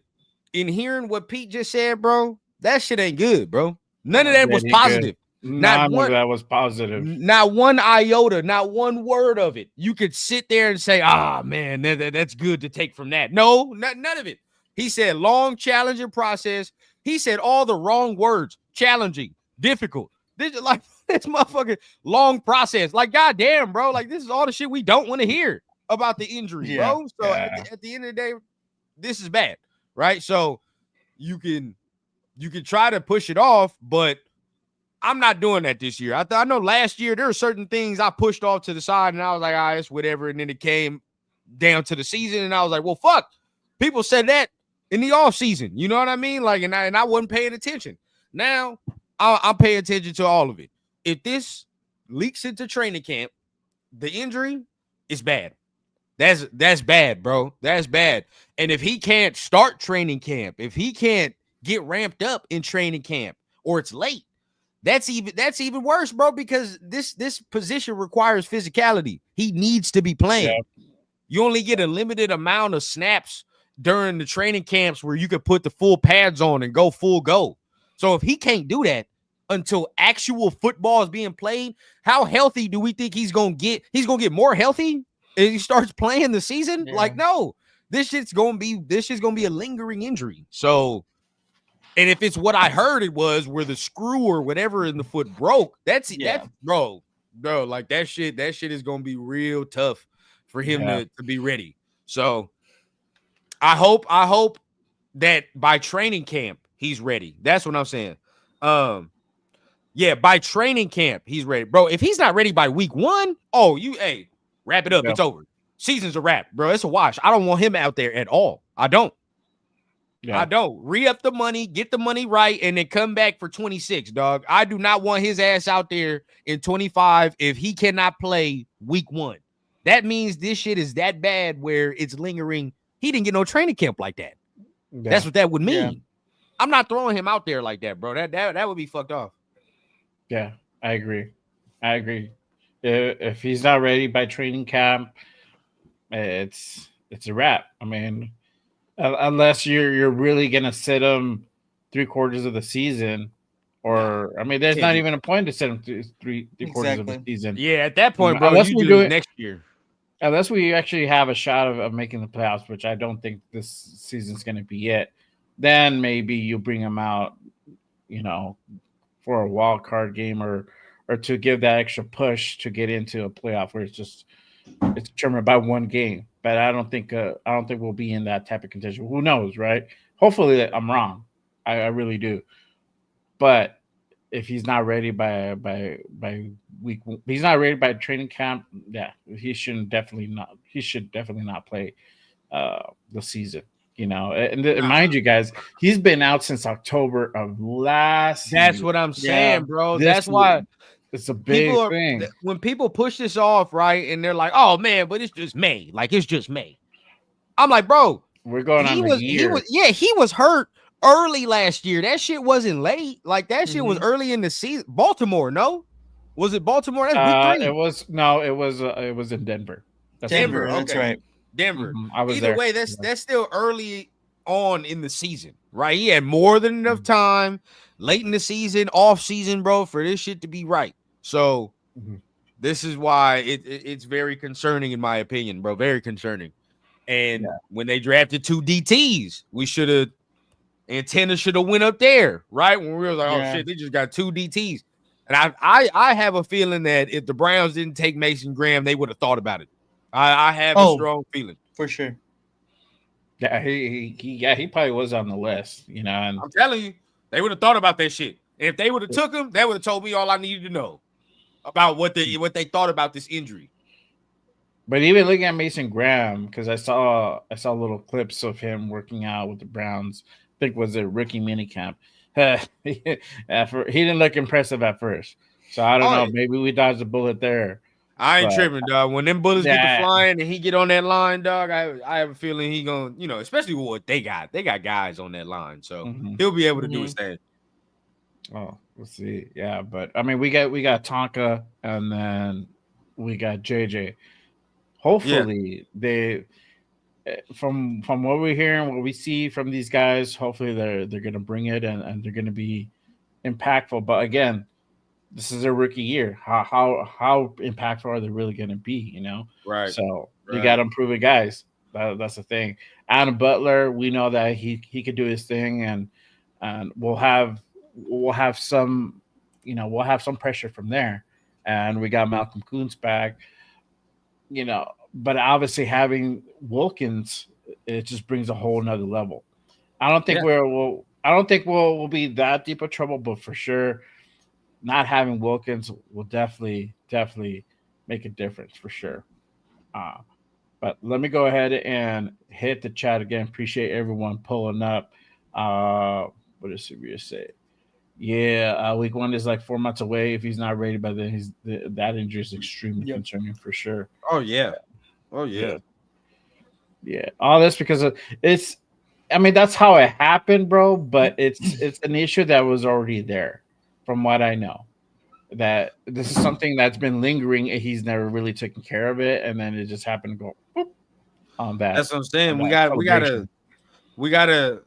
in hearing what Pete just said, bro, that shit ain't good, bro. None of that was positive. None of that was positive. Not one iota, not one word of it. You could sit there and say, man, that's good to take from that. No, none of it. He said long, challenging process. He said all the wrong words. Challenging, difficult. This is like this motherfucking long process. Like, goddamn, bro. Like, this is all the shit we don't want to hear about the injury, bro. So at the end of the day, this is bad, right? So you can try to push it off, but I'm not doing that this year. I know last year there were certain things I pushed off to the side, and I was like, it's whatever. And then it came down to the season, and I was like, well, fuck. People said that in the off season. You know what I mean? Like, and I wasn't paying attention. Now I'm paying attention to all of it. If this leaks into training camp, the injury is bad. That's bad, bro. That's bad. And if he can't start training camp, if he can't get ramped up in training camp, or it's late, that's even worse, bro, because this position requires physicality. He needs to be playing. Yeah. You only get a limited amount of snaps during the training camps where you could put the full pads on and go full go. So if he can't do that until actual football is being played, how healthy do we think he's going to get? He's going to get more healthy if he starts playing the season? Yeah. Like, no. This shit's going to be a lingering injury. So, and if it's what I heard it was, where the screw or whatever in the foot broke, that's bro, like that shit is gonna be real tough for him to be ready. So I hope that by training camp he's ready. That's what I'm saying. By training camp he's ready, bro. If he's not ready by week 1, wrap it up. Yeah. It's over. Season's a wrap, bro. It's a wash. I don't want him out there at all. I don't. Yeah. I don't. Re-up the money, get the money right, and then come back for 26, dog. I do not want his ass out there in 25 if he cannot play week 1. That means this shit is that bad where it's lingering. He didn't get no training camp like that. Yeah. That's what that would mean. Yeah. I'm not throwing him out there like that, bro. That would be fucked off. Yeah, I agree. If he's not ready by training camp, it's a wrap. I mean, unless you're really gonna sit him 3/4 of the season, or I mean, there's not even a point to sit him three quarters of the season. Yeah, at that point, bro, unless we do it next year, unless we actually have a shot of making the playoffs, which I don't think this season's gonna be it. Then maybe you bring him out, for a wild card game or to give that extra push to get into a playoff where it's determined by one game. But I don't think we'll be in that type of contention. Who knows, right? Hopefully I'm wrong. I really do. But if he's not ready by week, he's not ready by training camp. Yeah, he should definitely not play the season. And mind you, guys, he's been out since October of last. That's what I'm saying, bro. That's why. It's a big thing. When people push this off, right, and they're like, "Oh man, but it's just May. Like it's just May." I'm like, bro, we're going on a year. He was hurt early last year. That shit wasn't late. Like that shit was early in the season. Baltimore, no? Was it Baltimore? That's week 3. It was in Denver. Denver. That's right. Denver. Mm-hmm. I was Either there. way, that's still early on in the season, right? He had more than enough time late in the season, off season, bro, for this shit to be right. So This is why it's very concerning, in my opinion, bro. Very concerning. And when they drafted 2 DTs, we should have antenna should have went up there, right? When we were like, oh shit, they just got 2 DTs. And I have a feeling that if the Browns didn't take Mason Graham, they would have thought about it. I have a strong feeling. For sure. Yeah, he probably was on the list, you know. And I'm telling you, they would have thought about that shit. And if they would have took him, they would have told me all I needed to know about what they thought about this injury. But even looking at Mason Graham, because I saw little clips of him working out with the Browns. I think was a rookie minicamp. He didn't look impressive at first, so I don't know. Maybe we dodged a bullet there. I ain't tripping, dog. When them bullets get to flying and he get on that line, dog, I have a feeling he gonna, you know, especially with what they got. They got guys on that line, so he'll be able to do his thing. Oh, we'll see. Yeah, but I mean, we got Tonka, and then we got JJ. Hopefully, they from what we're hearing, what we see from these guys, hopefully they're gonna bring it and they're gonna be impactful. But again, this is a rookie year. How impactful are they really gonna be? You know, right? So you got unproven guys. That's the thing. Adam Butler, we know that he could do his thing, and we'll have some, you know, we'll have some pressure from there. And we got Malcolm Kuntz back, you know. But obviously, having Wilkins, it just brings a whole nother level. I don't think we'll be that deep of trouble, but for sure, not having Wilkins will definitely make a difference for sure. But let me go ahead and hit the chat again. Appreciate everyone pulling up. What does Severe say? Yeah, week 1 is like 4 months away. If he's not ready by then, that injury is extremely concerning for sure. Oh yeah. Oh yeah. Yeah. All this because it's. I mean, that's how it happened, bro. But it's an issue that was already there, from what I know. That this is something that's been lingering, and he's never really taken care of it, and then it just happened to go boop, on that. That's what I'm saying. We gotta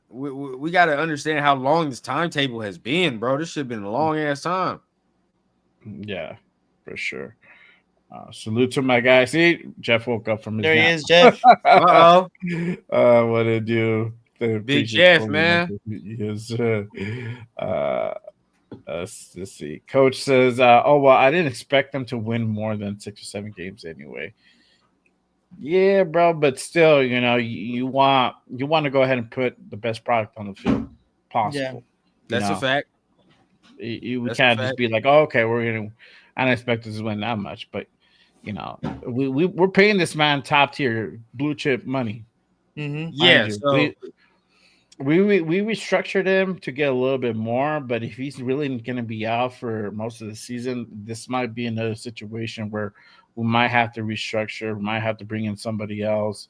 understand how long this timetable has been, bro. This should have been a long ass time. Yeah, for sure. Salute to my guy. See, Jeff woke up from his nap. He is, Jeff. What to do? Big Jeff, man. Yes. Let's see. Coach says, "Oh well, I didn't expect them to win more than 6 or 7 games anyway." Yeah, bro, but still, you know, you want to go ahead and put the best product on the field possible. Yeah, that's a fact. We can't just be like, "Oh, okay, I don't expect us to win that much," but you know, we're paying this man top tier blue chip money. Mm-hmm. Yeah, so we restructured him to get a little bit more, but if he's really going to be out for most of the season, this might be another situation where we might have to restructure, we might have to bring in somebody else.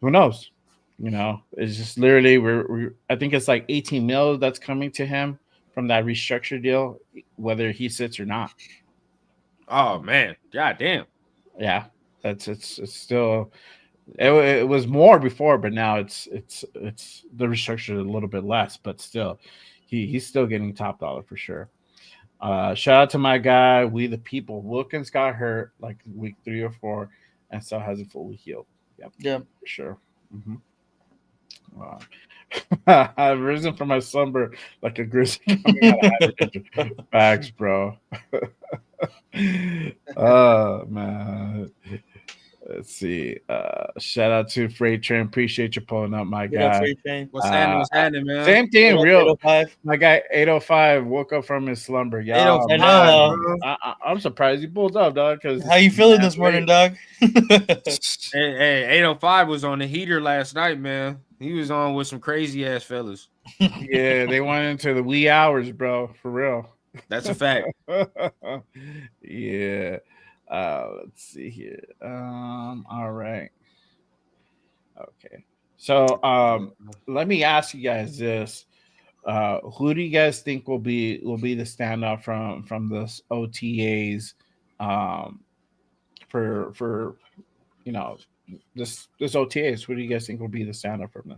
Who knows? You know, it's just literally I think it's like 18 mil that's coming to him from that restructure deal, whether he sits or not. Oh man, god damn. Yeah, it's still. It was more before, but now it's the restructure a little bit less, but still, he's still getting top dollar for sure. Shout out to my guy, We the People. Wilkins got hurt like week 3 or 4, and still hasn't fully healed. Yep, for sure. Mm-hmm. Wow. I've risen from my slumber like a grizzly coming out of bags, bro. Oh man. Let's see. Shout out to Freight Train. Appreciate you pulling up, my guy. What's happening, man? Same thing, real. My guy 805 woke up from his slumber. Yeah, I'm surprised he pulled up, dog. Because how you feeling this morning, dog? Hey, 805 was on the heater last night, man. He was on with some crazy ass fellas. Yeah, they went into the wee hours, bro. For real. That's a fact. Yeah. Let's see here. All right. Okay. So let me ask you guys this. Who do you guys think will be the standout from this OTAs for you know this OTAs? Who do you guys think will be the standout from this?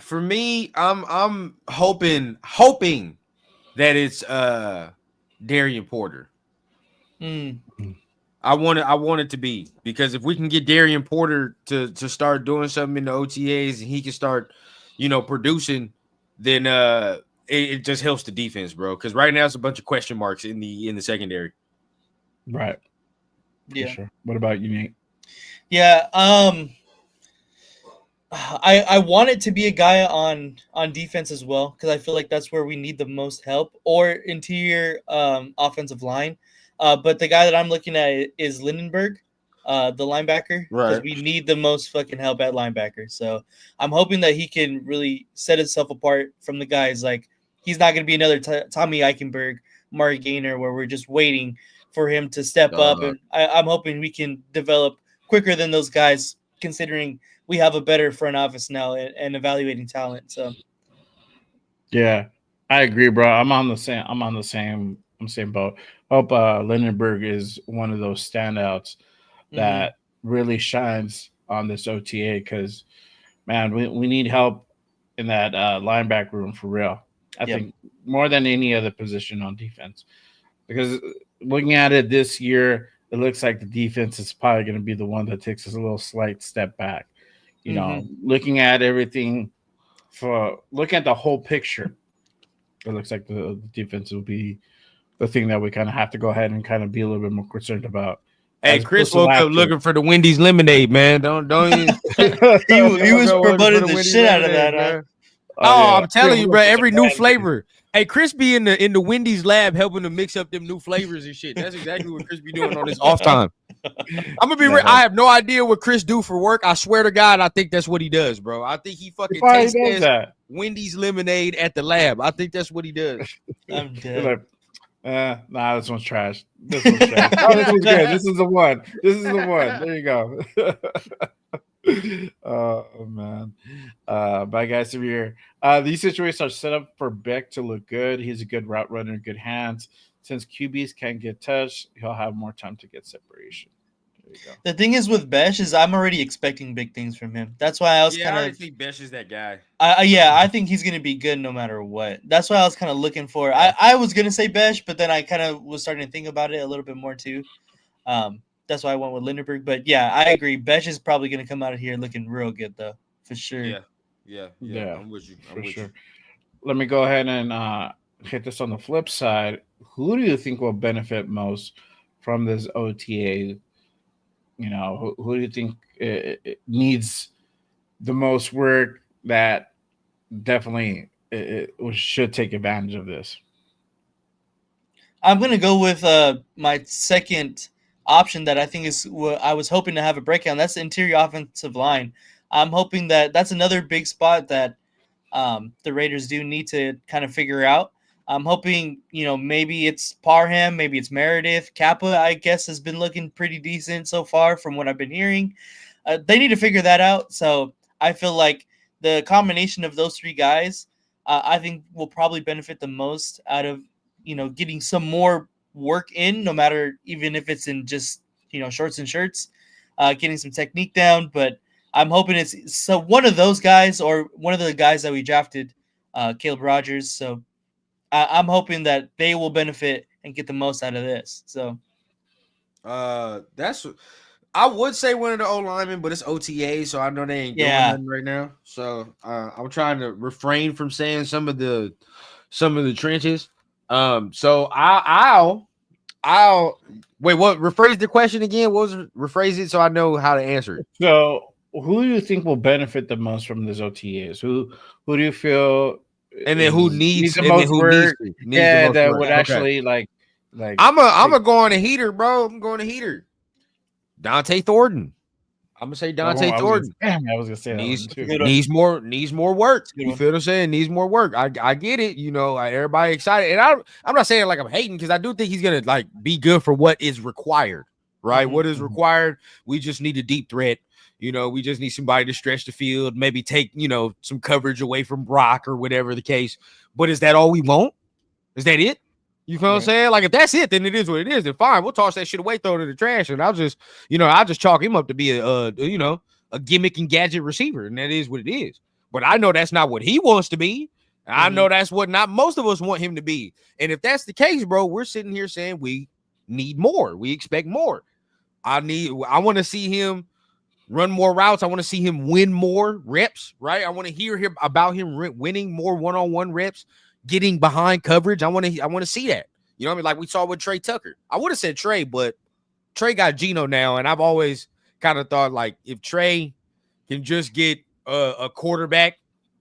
For me, I'm hoping that it's Darian Porter. I want it to be, because if we can get Darian Porter to start doing something in the OTAs and he can start, producing, then it just helps the defense, bro. Because right now it's a bunch of question marks in the secondary. Right. Yeah. For sure. What about you, Nate? Yeah. I want it to be a guy on defense as well, because I feel like that's where we need the most help, or interior offensive line. But the guy that I'm looking at is Lindenberg, the linebacker, because we need the most fucking help at linebacker. So I'm hoping that he can really set himself apart from the guys. Like, he's not going to be another Tommy Eichenberg, Mari Gaynor, where we're just waiting for him to step up. And I'm hoping we can develop quicker than those guys, considering we have a better front office now and evaluating talent. So, yeah, I agree, bro. I'm on the same boat. Hope Lindenberg is one of those standouts that really shines on this OTA, because, man, we need help in that linebacker room for real. I think more than any other position on defense, because looking at it this year, it looks like the defense is probably going to be the one that takes us a little slight step back. Looking at everything, looking at the whole picture, it looks like the defense will be the thing that we kind of have to go ahead and kind of be a little bit more concerned about. Hey, Chris woke up looking for the Wendy's lemonade, man. Don't you? he was promoting the shit out of that, man. I'm telling you, bro. Every new flavor. Hey, Chris be in the Wendy's lab helping to mix up them new flavors and shit. That's exactly what Chris be doing on his off time. I'm gonna be real. I have no idea what Chris do for work. I swear to God, I think that's what he does, bro. I think he fucking tastes Wendy's lemonade at the lab. I think that's what he does. I'm dead. Nah, this one's trash. This one's trash. Oh, this one's good. This is the one. There you go. Oh, man. Bye, guys. Severe. These situations are set up for Beck to look good. He's a good route runner, good hands. Since QBs can't get touched, he'll have more time to get separation. There you go. The thing is with Besh is I'm already expecting big things from him. That's why I was I think Besh is that guy. I think he's gonna be good no matter what. That's why I was kind of looking for. I was gonna say Besh, but then I kind of was starting to think about it a little bit more too. That's why I went with Lindenberg. But yeah, I agree. Besh is probably gonna come out of here looking real good though, for sure. Yeah. I'm with you. For sure. Let me go ahead and hit this on the flip side. Who do you think will benefit most from this OTA? Who do you think it needs the most work that definitely should take advantage of this? I'm going to go with my second option that I think is what I was hoping to have a breakdown. That's the interior offensive line. I'm hoping that's another big spot that the Raiders do need to kind of figure out. I'm hoping, maybe it's Parham, maybe it's Meredith. Kappa, I guess, has been looking pretty decent so far from what I've been hearing. They need to figure that out. So I feel like the combination of those three guys, I think will probably benefit the most out of, getting some more work in, no matter, even if it's in just, shorts and shirts, getting some technique down. But I'm hoping it's one of those guys or one of the guys that we drafted, Caleb Rogers. So I'm hoping that they will benefit and get the most out of this. So, I would say one of the O linemen, but it's OTA, so I know they ain't doing nothing right now. So I'm trying to refrain from saying some of the trenches. So I'll wait. What? Rephrase the question again. Rephrase it so I know how to answer it. So, who do you think will benefit the most from this OTAs? Who do you feel? And then who needs the most work? That would work. actually like. I'm a go on a heater, bro. I'm going to heater. Dante Thornton. I'm gonna say Dante Thornton. I was gonna say needs more work. You feel what I'm saying? Needs more work. I get it. Everybody excited, and I'm not saying like I'm hating, because I do think he's gonna like be good for what is required. Right? What is required? We just need a deep threat. We just need somebody to stretch the field, maybe take, some coverage away from Brock or whatever the case. But is that all we want? Is that it? You feel what I'm saying? Like, if that's it, then it is what it is. Then fine, we'll toss that shit away, throw it in the trash, and I'll just chalk him up to be a gimmick and gadget receiver, and that is what it is. But I know that's not what he wants to be. I know that's what not most of us want him to be. And if that's the case, bro, we're sitting here saying we need more. We expect more. I want to see him run more routes. I want to see him win more reps, right? I want to hear about him winning more one-on-one reps, getting behind coverage. I want to see that. You know what I mean? Like we saw with Trey Tucker. I would have said Trey, but Trey got Geno now, and I've always kind of thought like if Trey can just get a quarterback,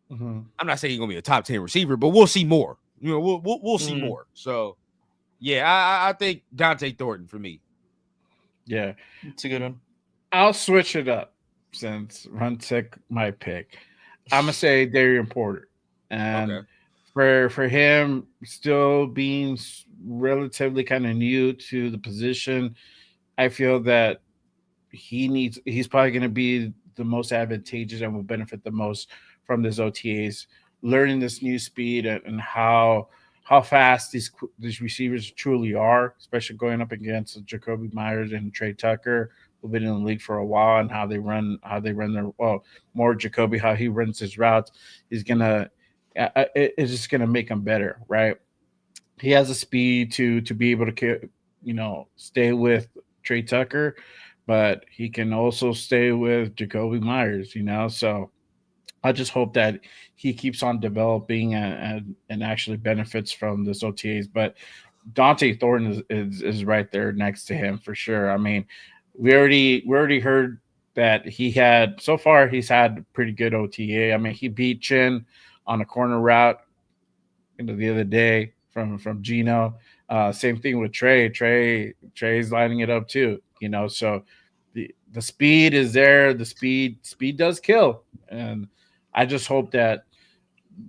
I'm not saying he's gonna be a top 10 receiver, but we'll see more. You know, we'll see more. So yeah, I think Dante Thornton for me. Yeah, it's a good one. I'll switch it up since Run took my pick. I'm gonna say Darian Porter, and for him still being relatively kind of new to the position, I feel that he's probably going to be the most advantageous and will benefit the most from this OTAs, learning this new speed and how fast these receivers truly are, especially going up against Jacoby Myers and Trey Tucker, who've been in the league for a while, and how they run their more Jacoby, how he runs his routes is gonna it's just gonna make him better, right? He has the speed to be able to stay with Trey Tucker, but he can also stay with Jacoby Myers, so I just hope that he keeps on developing and actually benefits from this OTAs. But Dante Thornton is right there next to him for sure. I mean, we already heard that he's had pretty good OTA. I mean, he beat Chin on a corner route the other day from Geno. Same thing with Trey. Trey's lining it up too. So the speed is there. The speed does kill, and I just hope that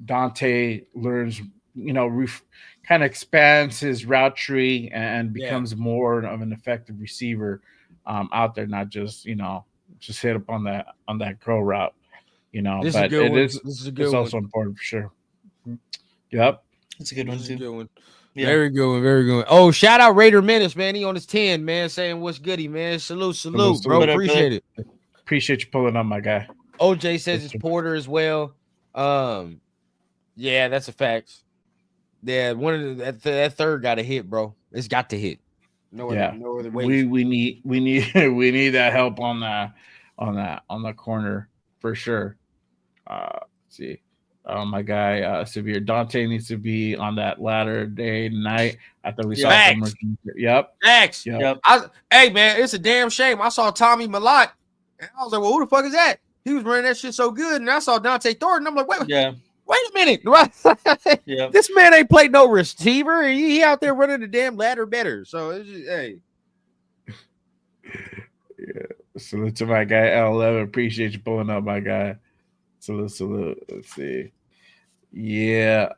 Dante learns, kind of expands his route tree and becomes more of an effective receiver out there, not just just hit up on that curl route, This but it's also important for sure. Yep, it's a good one too. Yeah. Very good one, very good one. Oh, shout out Raider Menace, man. He on his 10, man, saying what's goody, man. Salute, bro. Appreciate it. Appreciate you pulling up, my guy. OJ says it's Porter as well. Yeah, that's a fact. Yeah, that third got to hit, bro. It's got to hit. No other way. We need that help on the corner for sure. Let's see. My guy, Severe Dante needs to be on that ladder day and night. I thought we saw him. Yep. Next. Yep. Hey, man, it's a damn shame. I saw Tommy Malott, and I was like, well, who the fuck is that? He was running that shit so good, and I saw Dante Thornton. I'm like, wait a minute. This man ain't played no receiver. He out there running the damn ladder better. So, it's just, hey. Yeah. Salute to my guy, L11. Appreciate you pulling up, my guy. Salute. Let's see. Yeah,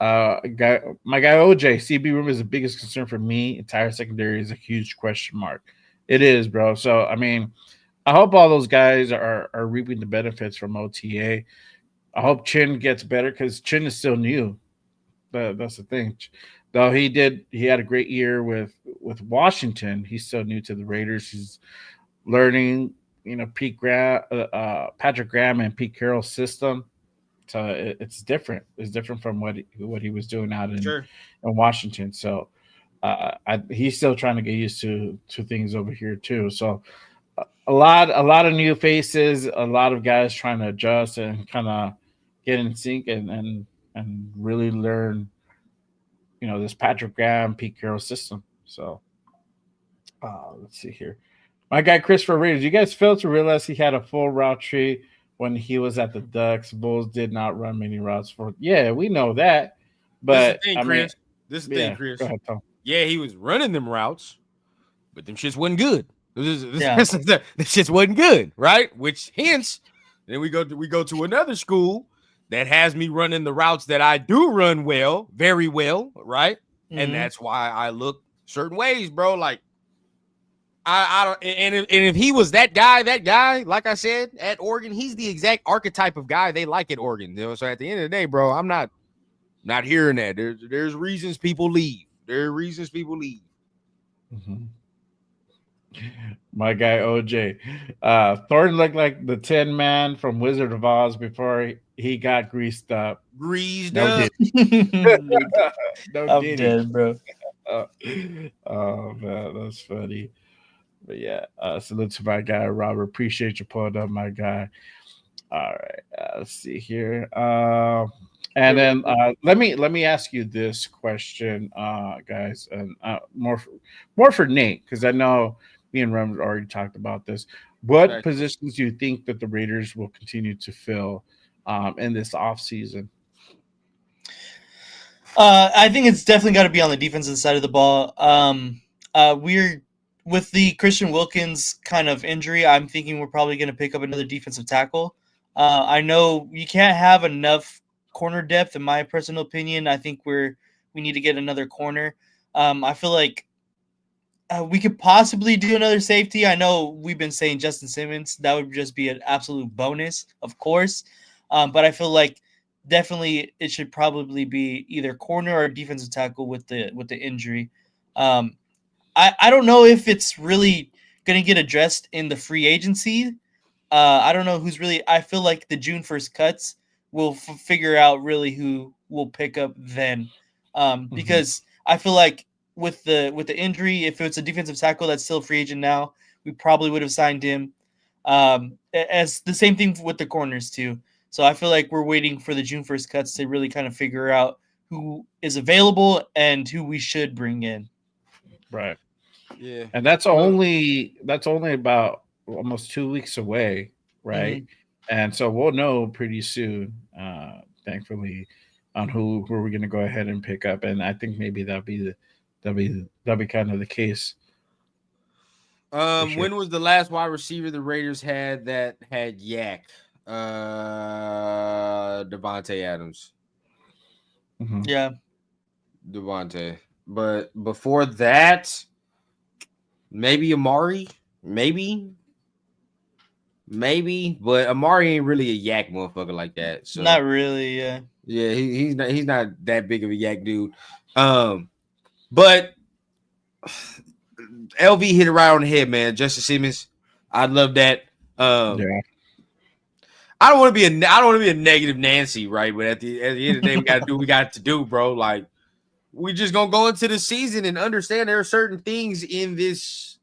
my guy OJ, CB room is the biggest concern for me. Entire secondary is a huge question mark. It is, bro. So I mean, I hope all those guys are reaping the benefits from OTA. I hope Chin gets better because Chin is still new. That's the thing. Though he had a great year with Washington, he's still new to the Raiders. He's learning, Patrick Graham and Pete Carroll's system. So it's different. It's different from what he was doing out in Washington. So he's still trying to get used to things over here too. So a lot of new faces, a lot of guys trying to adjust and kind of get in sync and really learn, this Patrick Graham, Pete Carroll system. So let's see here. My guy Christopher Raiders, you guys failed to realize he had a full route tree when he was at the Ducks. Bulls did not run many routes for. Yeah, we know that. But this is the thing, Chris. Go ahead, Tom. Yeah, he was running them routes, but them shits wasn't good. This shits wasn't good, right? Which hence, then we go to another school that has me running the routes that I do run well, very well, right? Mm-hmm. And that's why I look certain ways, bro. Like I don't, and if he was that guy, like I said, at Oregon, he's the exact archetype of guy they like at Oregon. So at the end of the day, bro, I'm not hearing that. There's reasons people leave. There are reasons people leave. Mm-hmm. My guy OJ. Thornton looked like the Tin Man from Wizard of Oz before he got greased up. Greased No up. diddy. No I'm diddy. dead, bro. Uh, oh man, that's funny. But yeah, salute to my guy Robert. Appreciate you pulling up, my guy. All right, let's see here. And then let me ask you this question, guys, and more for Nate, because I know me and Rem already talked about this. What Right. positions do you think that the Raiders will continue to fill in this offseason? I think it's definitely got to be on the defensive side of the ball. We're with the Christian Wilkins kind of injury. I'm thinking we're probably going to pick up another defensive tackle. I know you can't have enough corner depth, in my personal opinion. I think we need to get another corner. I feel like we could possibly do another safety. I know we've been saying Justin Simmons. That would just be an absolute bonus, of course. But I feel like definitely it should probably be either corner or defensive tackle with the injury. I don't know if it's really going to get addressed in the free agency. I don't know who's really. I feel like the June 1st cuts will figure out really who will pick up then, because I feel like with the injury, if it's a defensive tackle that's still a free agent now, we probably would have signed him. As the same thing with the corners too. So I feel like we're waiting for the June 1st cuts to really kind of figure out who is available and who we should bring in. Right. Yeah. And that's only about almost 2 weeks away, right? And so we'll know pretty soon, thankfully, on who we're going to go ahead and pick up. And I think maybe that'll be kind of the case. Sure. Sure. When was the last wide receiver the Raiders had that had yak? Devontae Adams. Yeah. Devontae. But before that, maybe Amari. Maybe. But Amari ain't really a yak motherfucker like that. So not really, yeah. Yeah, he's not that big of a yak dude. But LV hit it right on the head, man. Justin Simmons, I love that. Yeah. I don't want to be a negative Nancy, right? But at the end of the day, we got to do what we got to do, bro. Like, we just gonna go into the season and understand there are certain things in this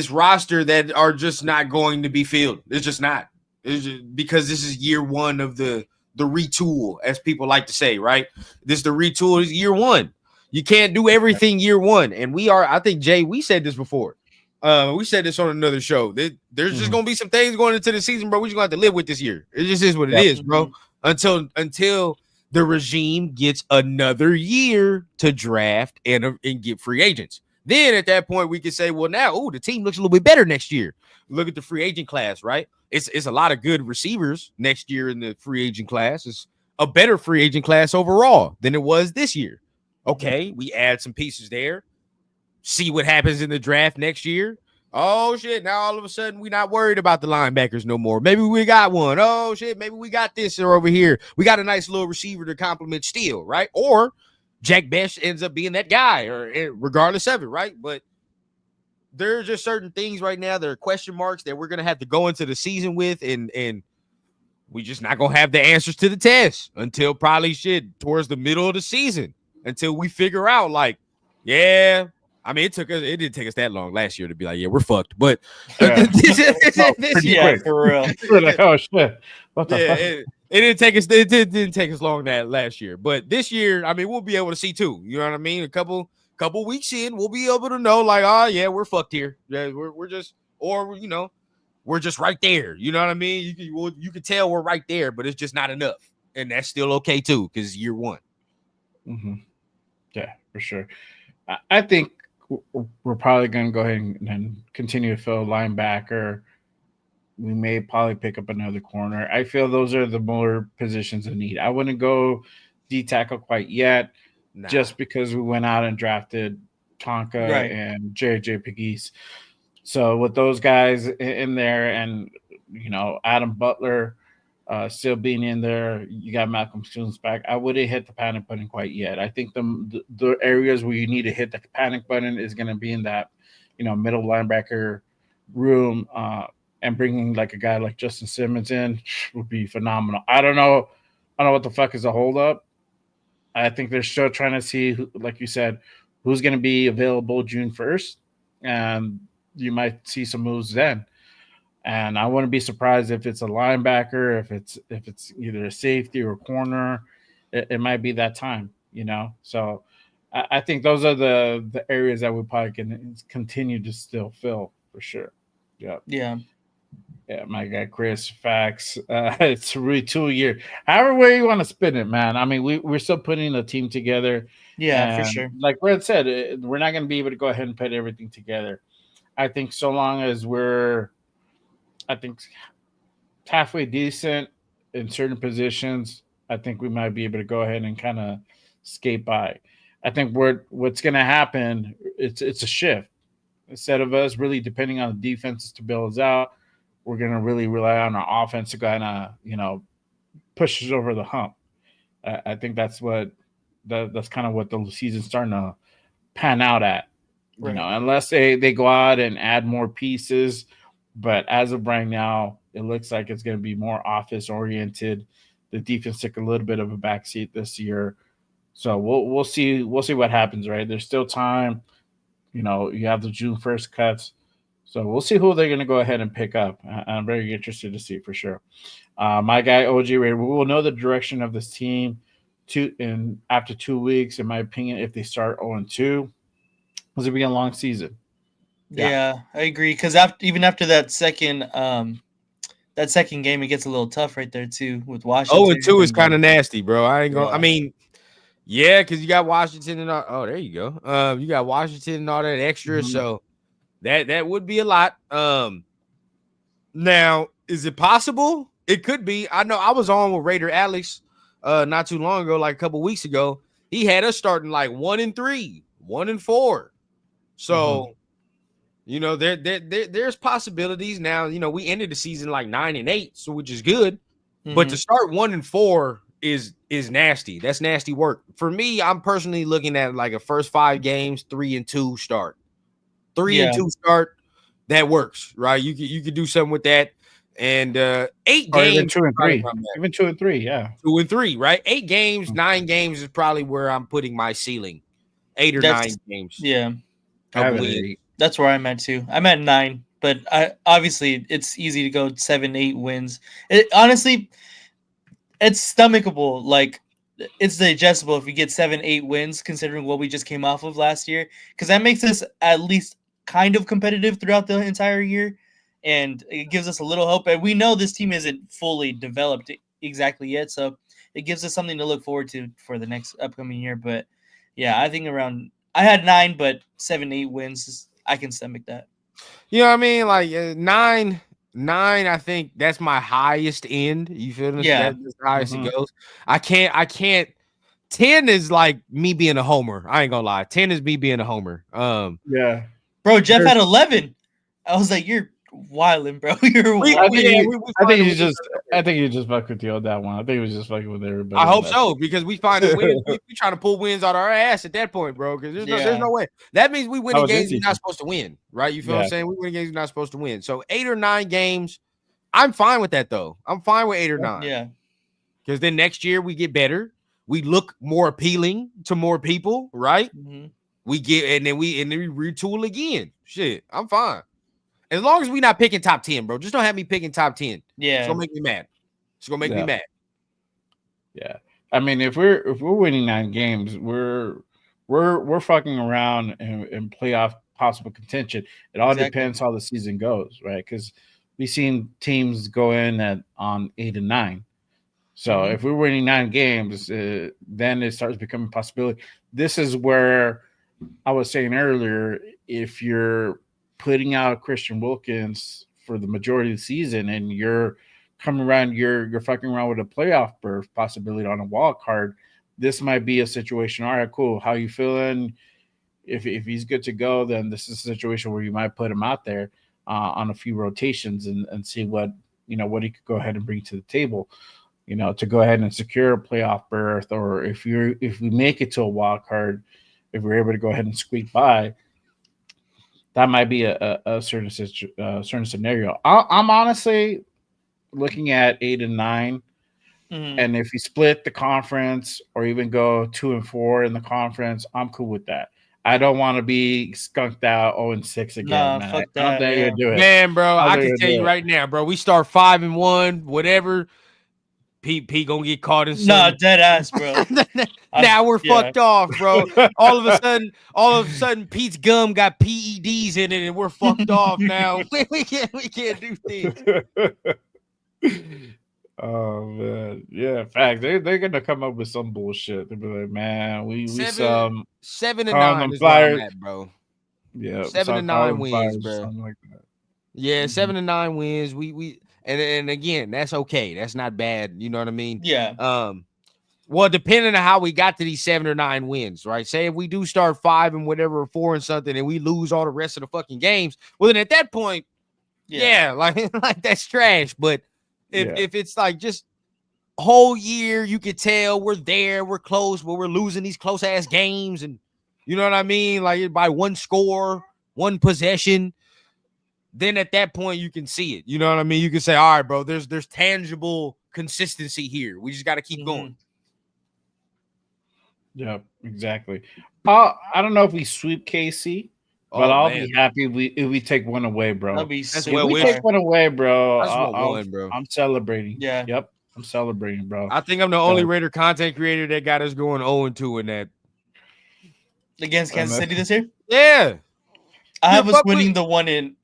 roster that are just not going to be filled. It's just not. It's just because this is year one of the retool, as people like to say, right? This the retool is year one. You can't do everything year one, and I think Jay, we said this before. We said this on another show. There's just gonna be some things going into the season, bro. We just gonna have to live with this year. It just is what it is, bro. Until the regime gets another year to draft and get free agents. Then at that point, we can say, well, now, the team looks a little bit better next year. Look at the free agent class, right? It's a lot of good receivers next year in the free agent class. It's a better free agent class overall than it was this year. Okay, we add some pieces there. See what happens in the draft next year. Oh, shit, now all of a sudden we're not worried about the linebackers no more. Maybe we got one. Oh, shit, maybe we got this or over here. We got a nice little receiver to complement Steele, right? Or Jack Bech ends up being that guy, or regardless of it, right? But there are just certain things right now that are question marks that we're going to have to go into the season with, and we just not going to have the answers to the test until probably towards the middle of the season, until we figure out, like, yeah, I mean, it didn't take us that long last year to be like, yeah, we're fucked. But this year, quick. For real. We're like, oh shit, what the fuck? It didn't take us. It didn't take us long that last year, but this year, I mean, we'll be able to see too. You know what I mean? A couple weeks in, we'll be able to know, like, oh yeah, we're fucked here. Yeah, we're just, or we're just right there. You know what I mean? You can tell we're right there, but it's just not enough, and that's still okay too, because year one. Yeah, for sure. I think we're probably going to go ahead and continue to fill linebacker. We may probably pick up another corner. I feel those are the more positions of need. I wouldn't go D-tackle quite yet, just because we went out and drafted Tonka and J.J. Pegues. So with those guys in there and, Adam Butler still being in there, you got Malcolm Jones back, I wouldn't hit the panic button quite yet. I think the areas where you need to hit the panic button is going to be in that middle linebacker room, and bringing like a guy like Justin Simmons in would be phenomenal. I don't know what the fuck is a holdup. I think they're still trying to see, like you said, who's going to be available June 1st, and you might see some moves then. And I wouldn't be surprised if it's a linebacker, if it's either a safety or a corner. It might be that time, So I think those are the areas that we probably can continue to still fill for sure. Yeah. Yeah, my guy Chris, facts. It's a retool year. However way you want to spin it, man. I mean, we're still putting a team together. Yeah, for and sure. Like Red said, we're not going to be able to go ahead and put everything together. I think so long as we're, halfway decent in certain positions, I think we might be able to go ahead and kind of skate by. I think what's going to happen, it's a shift. Instead of us really depending on the defenses to bail us out, we're going to really rely on our offense to kind of, push us over the hump. I think that's kind of what the season's starting to pan out at. Right. Unless they go out and add more pieces. But as of right now, it looks like it's going to be more office oriented. The defense took a little bit of a backseat this year. So we'll see what happens, right? There's still time. You have the June 1st cuts. So we'll see who they're going to go ahead and pick up. I'm very interested to see for sure. My guy, OG Ray, we will know the direction of this team after 2 weeks, in my opinion, if they start 0-2. It's going to be a long season. Yeah, I agree. Because even after that second game, it gets a little tough right there too with Washington. 0-2 is kind of nasty, bro. I ain't gonna. Yeah. I mean, yeah, because you got Washington and all. Oh, there you go. You got Washington and all that extra. Mm-hmm. So that would be a lot. Now, is it possible? It could be. I know I was on with Raider Alex not too long ago, like a couple weeks ago. He had us starting like 1-3, 1-4. So, there's possibilities. Now, we ended the season like 9-8, so which is good. Mm-hmm. But to start 1-4 is nasty. That's nasty work. For me, I'm personally looking at like a first 5 games, 3-2 start. 3-2 start, that works, right? You could do something with that. And 8 games, even 2-3, even 2-3, yeah, 2-3, right? 8 games, 9 games is probably where I'm putting my ceiling. 8 or 9 games, yeah. Probably. That's where I'm at too. I'm at 9, but obviously it's easy to go 7-8 wins. Honestly, it's stomachable. Like it's digestible if we get 7-8 wins, considering what we just came off of last year, because that makes us at least kind of competitive throughout the entire year, and it gives us a little hope. And we know this team isn't fully developed exactly yet, so it gives us something to look forward to for the next upcoming year. But yeah, I think I had 9, but 7-8 wins, I can stomach that. You know what I mean? Like 9, I think that's my highest end. You feel me? Yeah, that's the highest it goes. I can't. 10 is like me being a homer. I ain't gonna lie. 10 is me being a homer. Yeah. Bro, Jeff had 11. I was like, you're wilding, bro. You're wilding. I think you just fucked with you on that one. I think he was just fucking with everybody. I hope so, because we find a win. we trying to pull wins out of our ass at that point, bro. Because there's no way. That means we win games we're not supposed to win, right? You feel what I'm saying? We win games we're not supposed to win. So 8 or 9 games, I'm fine with that though. I'm fine with 8 or 9. Yeah. Because then next year we get better. We look more appealing to more people, right? Mm-hmm. We get and then we retool again. Shit, I'm fine. As long as we're not picking top 10, bro. Just don't have me picking top 10. Yeah. It's gonna make me mad. It's gonna make me mad. Yeah. I mean, if we're winning 9 games, we're fucking around in playoff possible contention. It all depends how the season goes, right? Because we've seen teams go in on 8 and 9. So if we're winning 9 games, then it starts becoming a possibility. This is where I was saying earlier, if you're putting out Christian Wilkins for the majority of the season and you're coming around, you're fucking around with a playoff berth possibility on a wild card, this might be a situation. All right, cool. How you feeling? If he's good to go, then this is a situation where you might put him out there on a few rotations and see what he could go ahead and bring to the table. To go ahead and secure a playoff berth, or if we make it to a wild card, if we're able to go ahead and squeak by, that might be a certain certain scenario. I'm honestly looking at 8 and 9, and if we split the conference or even go 2 and 4 in the conference, I'm cool with that. I don't want to be skunked out 0 and 6 again, Nah, man. fuck I don't that, think yeah. you do it, Man, bro. I can you tell you right now, bro. We start 5 and 1, whatever. P gonna get caught in Nah, some. dead ass, bro. Now we're fucked off, bro. All of a sudden, Pete's gum got PEDs in it, and we're fucked off now. we can't do things. Oh man, yeah, fact. They're gonna come up with some bullshit. They'll be like, man, we 7 and 9 Harlem is where I'm Flyers. at, bro. Yeah, 7 and 9 Harlem wins, Flyers, bro. something like that. Yeah, 7 and 9 wins. We and again, that's okay. That's not bad. You know what I mean? Yeah. Well, depending on how we got to these 7 or 9 wins, right? Say if we do start 5 and whatever, or 4 and something, and we lose all the rest of the fucking games, well, then at that point, yeah, like that's trash. But if it's like just whole year, you could tell we're there, we're close, but we're losing these close ass games, and you know what I mean, like by one score, one possession. Then at that point you can see it. You know what I mean? You can say, all right, bro, there's tangible consistency here. We just got to keep going. Yeah, exactly. I don't know if we sweep KC, but I'll be happy if we take one away, bro. That's if we take one away, bro, bro. I'm celebrating. Yeah. Yep. I'm celebrating, bro. I think I'm the only Raider content creator that got us going 0-2 in that. Against Kansas City this year? Yeah. I have us winning the one in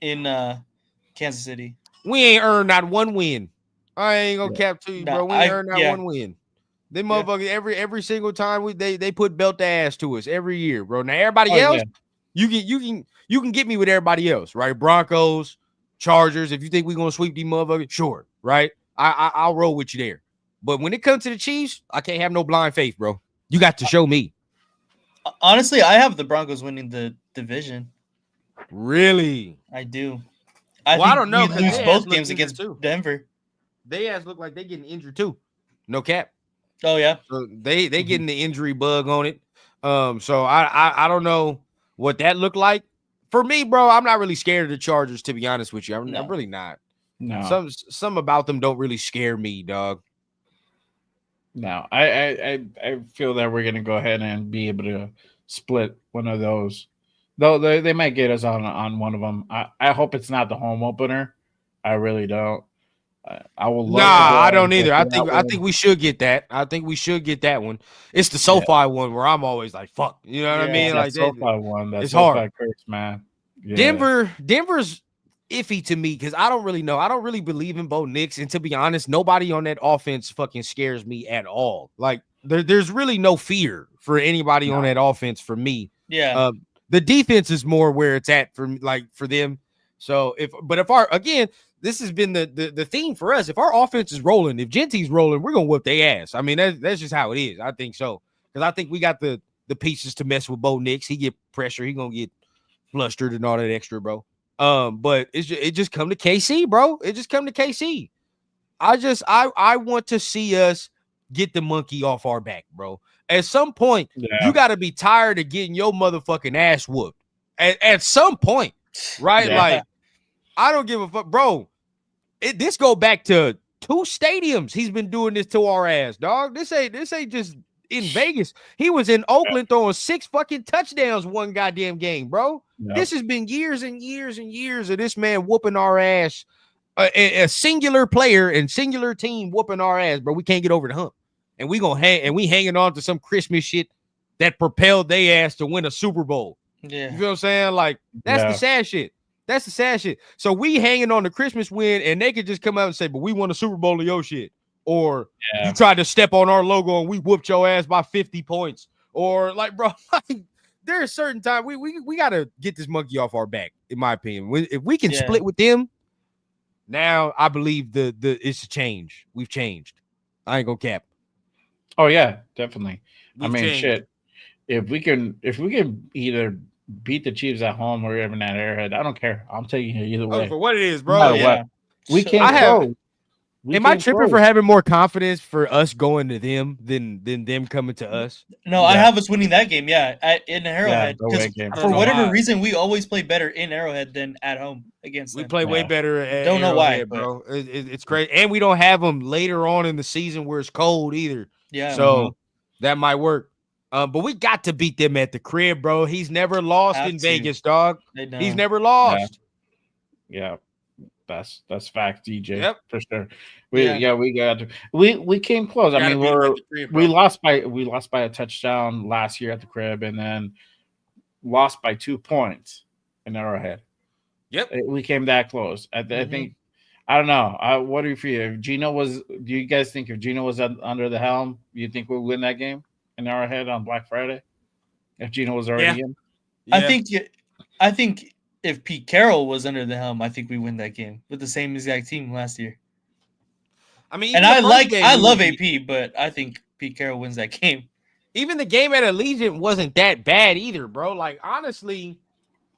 Kansas City. We ain't earned not one win. I ain't gonna cap to you, bro. We ain't earned not one win. Them motherfuckers every single time they put belt to ass to us every year, bro. Now everybody else, you can get me with everybody else, right? Broncos, Chargers. If you think we're gonna sweep these motherfuckers, sure, right? I'll roll with you there. But when it comes to the Chiefs, I can't have no blind faith, bro. You got to show me. Honestly, I have the Broncos winning the division. Really? I do. I don't know. We lose both games against Denver. They ass look like they getting injured too. No cap. Oh yeah. So they getting the injury bug on it. So I don't know what that looked like. For me, bro, I'm not really scared of the Chargers, to be honest with you. I'm really not. No. Some about them don't really scare me, dog. No, I feel that we're gonna go ahead and be able to split one of those. Though they might get us on one of them. I hope it's not the home opener. I really don't. I will love I don't either. I think we should get that. I think we should get that one. It's the SoFi one where I'm always like, fuck. You know what I mean? Like SoFi one. That's it's SoFi hard. curse, man. Yeah. Denver's iffy to me because I don't really know. I don't really believe in Bo Nix, and to be honest, nobody on that offense fucking scares me at all. Like there's really no fear for anybody on that offense for me. Yeah. The defense is more where it's at for them. So if this has been the theme for us. If our offense is rolling, if Jeanty's rolling, we're gonna whip their ass. I mean, that's just how it is. I think so because I think we got the pieces to mess with Bo Nix. He get pressure, he gonna get flustered and all that extra, bro. But it just come to KC, bro. It just come to KC. I want to see us get the monkey off our back, bro. At some point, you got to be tired of getting your motherfucking ass whooped. At some point, right? Yeah. Like, I don't give a fuck, bro. This go back to 2 stadiums. He's been doing this to our ass, dog. This ain't just in Vegas. He was in Oakland throwing 6 fucking touchdowns one goddamn game, bro. Yep. This has been years and years and years of this man whooping our ass. A singular player and singular team whooping our ass, bro. We can't get over the hump. And we hanging on to some Christmas shit that propelled their ass to win a Super Bowl. Yeah. You feel what I'm saying? Like, that's the sad shit. That's the sad shit. So we hanging on the Christmas win, and they could just come out and say, but we won a Super Bowl of your shit. Or you tried to step on our logo and we whooped your ass by 50 points. Or like, bro, there's a certain time we got to get this monkey off our back, in my opinion. If we can split with them, now I believe it's a change. We've changed. I ain't gonna cap. Oh yeah, definitely. We've changed. Shit. If we can either beat the Chiefs at home or even at Arrowhead, I don't care. I'm taking it either way. For what it is, bro. No matter what. We can't go. Am I tripping for having more confidence for us going to them than them coming to us? No, I have us winning that game. Yeah, in Arrowhead. the away Because game. for whatever reason, we always play better in Arrowhead than at home against them. We play way better at Don't know why, Arrowhead, bro. It's crazy, and we don't have them later on in the season where it's cold either. Yeah, so that might work. But we got to beat them at the crib, bro. He's never lost in Vegas, dog. He's never lost. Yeah. That's fact, DJ. Yep. For sure. We got to. We came close. I mean, we lost by a touchdown last year at the crib, and then lost by 2 points in Arrowhead. Yep. We came that close. I think. I don't know. What do you feel? If Geno was, do you guys think if Geno was under the helm, you think we'll win that game in Arrowhead on Black Friday? If Geno was already in, I think if Pete Carroll was under the helm, I think we win that game with the same exact team last year. I mean, and I love AP, but I think Pete Carroll wins that game. Even the game at Allegiant wasn't that bad either, bro. Like, honestly,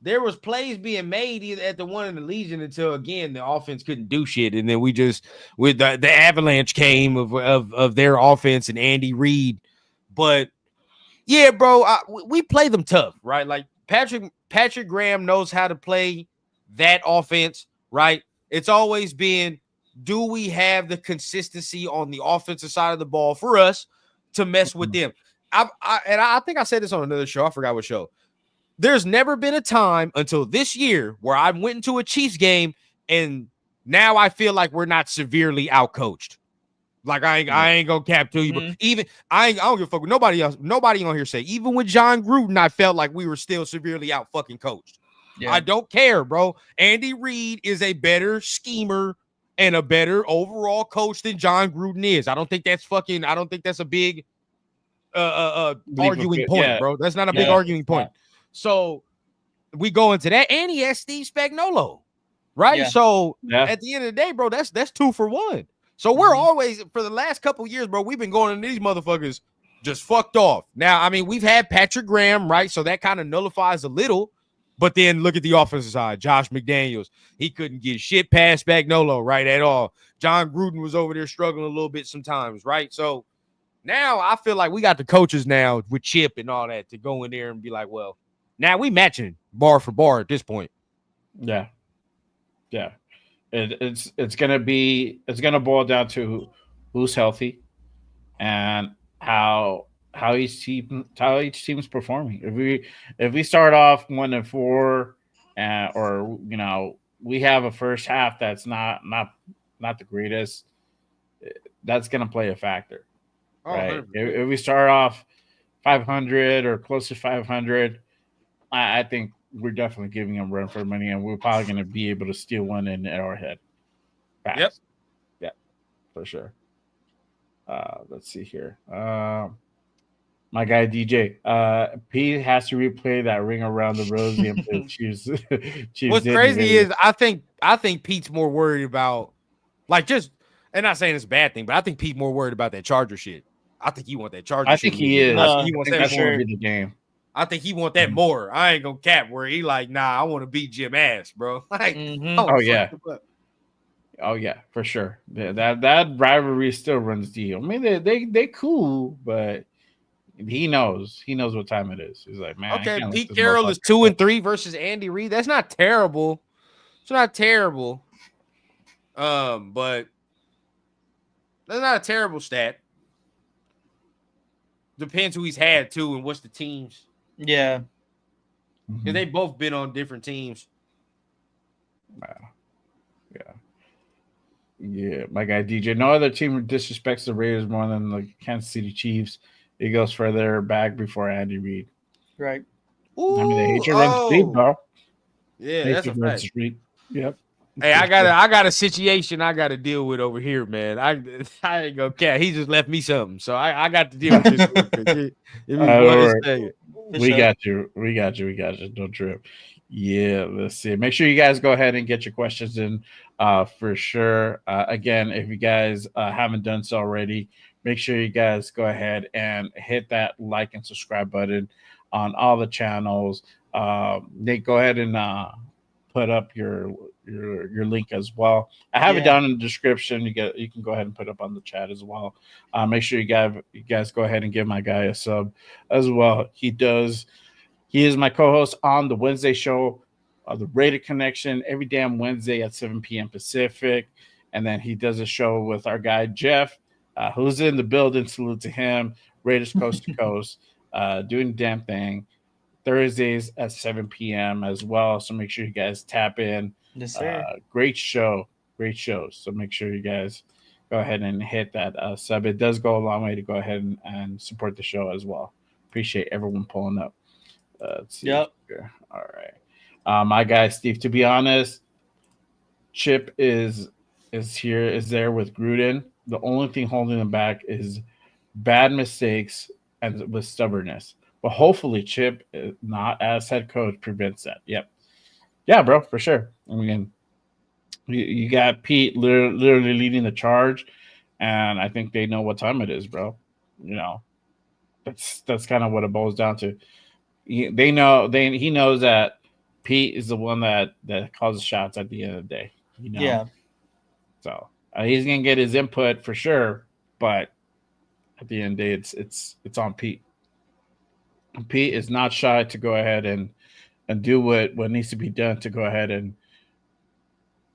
there was plays being made either at the one in the Legion until, again, the offense couldn't do shit. And then we just, with the avalanche came of their offense and Andy Reid. But, yeah, bro, we play them tough, right? Like, Patrick Graham knows how to play that offense, right? It's always been, do we have the consistency on the offensive side of the ball for us to mess with them? I think I said this on another show. I forgot what show. There's never been a time until this year where I went into a Chiefs game and now I feel like we're not severely outcoached. Like I ain't gonna cap to you, but even I don't give a fuck with nobody else. Nobody on here say, even with John Gruden, I felt like we were still severely out fucking coached. Yeah. I don't care, bro. Andy Reid is a better schemer and a better overall coach than John Gruden is. I don't think that's a big arguing point, bro. That's not a big arguing point. So we go into that, and he has Steve Spagnuolo, right? Yeah. So at the end of the day, bro, that's 2 for 1. So we're always, for the last couple years, bro, we've been going into these motherfuckers just fucked off. Now, I mean, we've had Patrick Graham, right? So that kind of nullifies a little. But then look at the offensive side. Josh McDaniels, he couldn't get shit past Spagnuolo, right, at all. John Gruden was over there struggling a little bit sometimes, right? So now I feel like we got the coaches now with Chip and all that to go in there and be like, well, now we matching bar for bar at this point. Yeah. It's gonna boil down to who's healthy and how each team's performing. If we start off 1-4, or we have a first half that's not the greatest, that's gonna play a factor, right? If we start off 500 or close to 500, I think we're definitely giving them run for money, and we're probably going to be able to steal one in Arrowhead. Fast. Yep, for sure. Let's see here. My guy DJ, Pete has to replay that ring around the rosy and play Chiefs. What's crazy is I think Pete's more worried about, like, just, and not saying it's a bad thing, but I think Pete's more worried about that Charger shit. I think he want that Charger. I think he is. He wants that more. The game. I think he want that more. I ain't gonna cap where he like, nah, I want to beat Jim ass, bro. Like, oh yeah, for sure. That rivalry still runs deep. I mean, they cool, but he knows what time it is. He's like, man. Okay, Pete Carroll is 2-3 versus Andy Reid. That's not terrible. It's not terrible. But that's not a terrible stat. Depends who he's had too and what's the teams. Yeah. Because they both been on different teams. Yeah. My guy DJ. No other team disrespects the Raiders more than the Kansas City Chiefs. It goes further back before Andy Reid. Right. Ooh, I mean, they hate your run speed, bro. Yeah, that's a fact. Yep. Hey, I got a situation I got to deal with over here, man. I ain't gonna care. He just left me something, so I got to deal with this. We got you. Don't trip. Yeah, let's see. Make sure you guys go ahead and get your questions in for sure. Again, if you guys haven't done so already, make sure you guys go ahead and hit that like and subscribe button on all the channels. Nate, go ahead and put up your your link as well. I have it down in the description. You can go ahead and put it up on the chat as well. Make sure you guys go ahead and give my guy a sub as well. He is my co-host on the Wednesday show, the Raider Connection, every damn Wednesday at 7 p.m. Pacific. And then he does a show with our guy Jeff, who's in the building. Salute to him. Raiders Coast to Coast, doing the damn thing. Thursdays at 7 p.m. as well. So make sure you guys tap in. Yes, sir. Great show. So make sure you guys go ahead and hit that sub. It does go a long way to go ahead and support the show as well. Appreciate everyone pulling up. Let's see. Yep. Here. All right. My guy Steve, to be honest, Chip is there with Gruden. The only thing holding him back is bad mistakes and with stubbornness. But hopefully Chip, not as head coach, prevents that. Yep. Yeah, bro, for sure. I mean, you got Pete literally leading the charge, and I think they know what time it is, bro. You know, that's kind of what it boils down to. He knows that Pete is the one that calls the shots at the end of the day. You know? Yeah. So he's gonna get his input for sure, but at the end of the day, it's on Pete. Pete is not shy to go ahead and do what needs to be done to go ahead and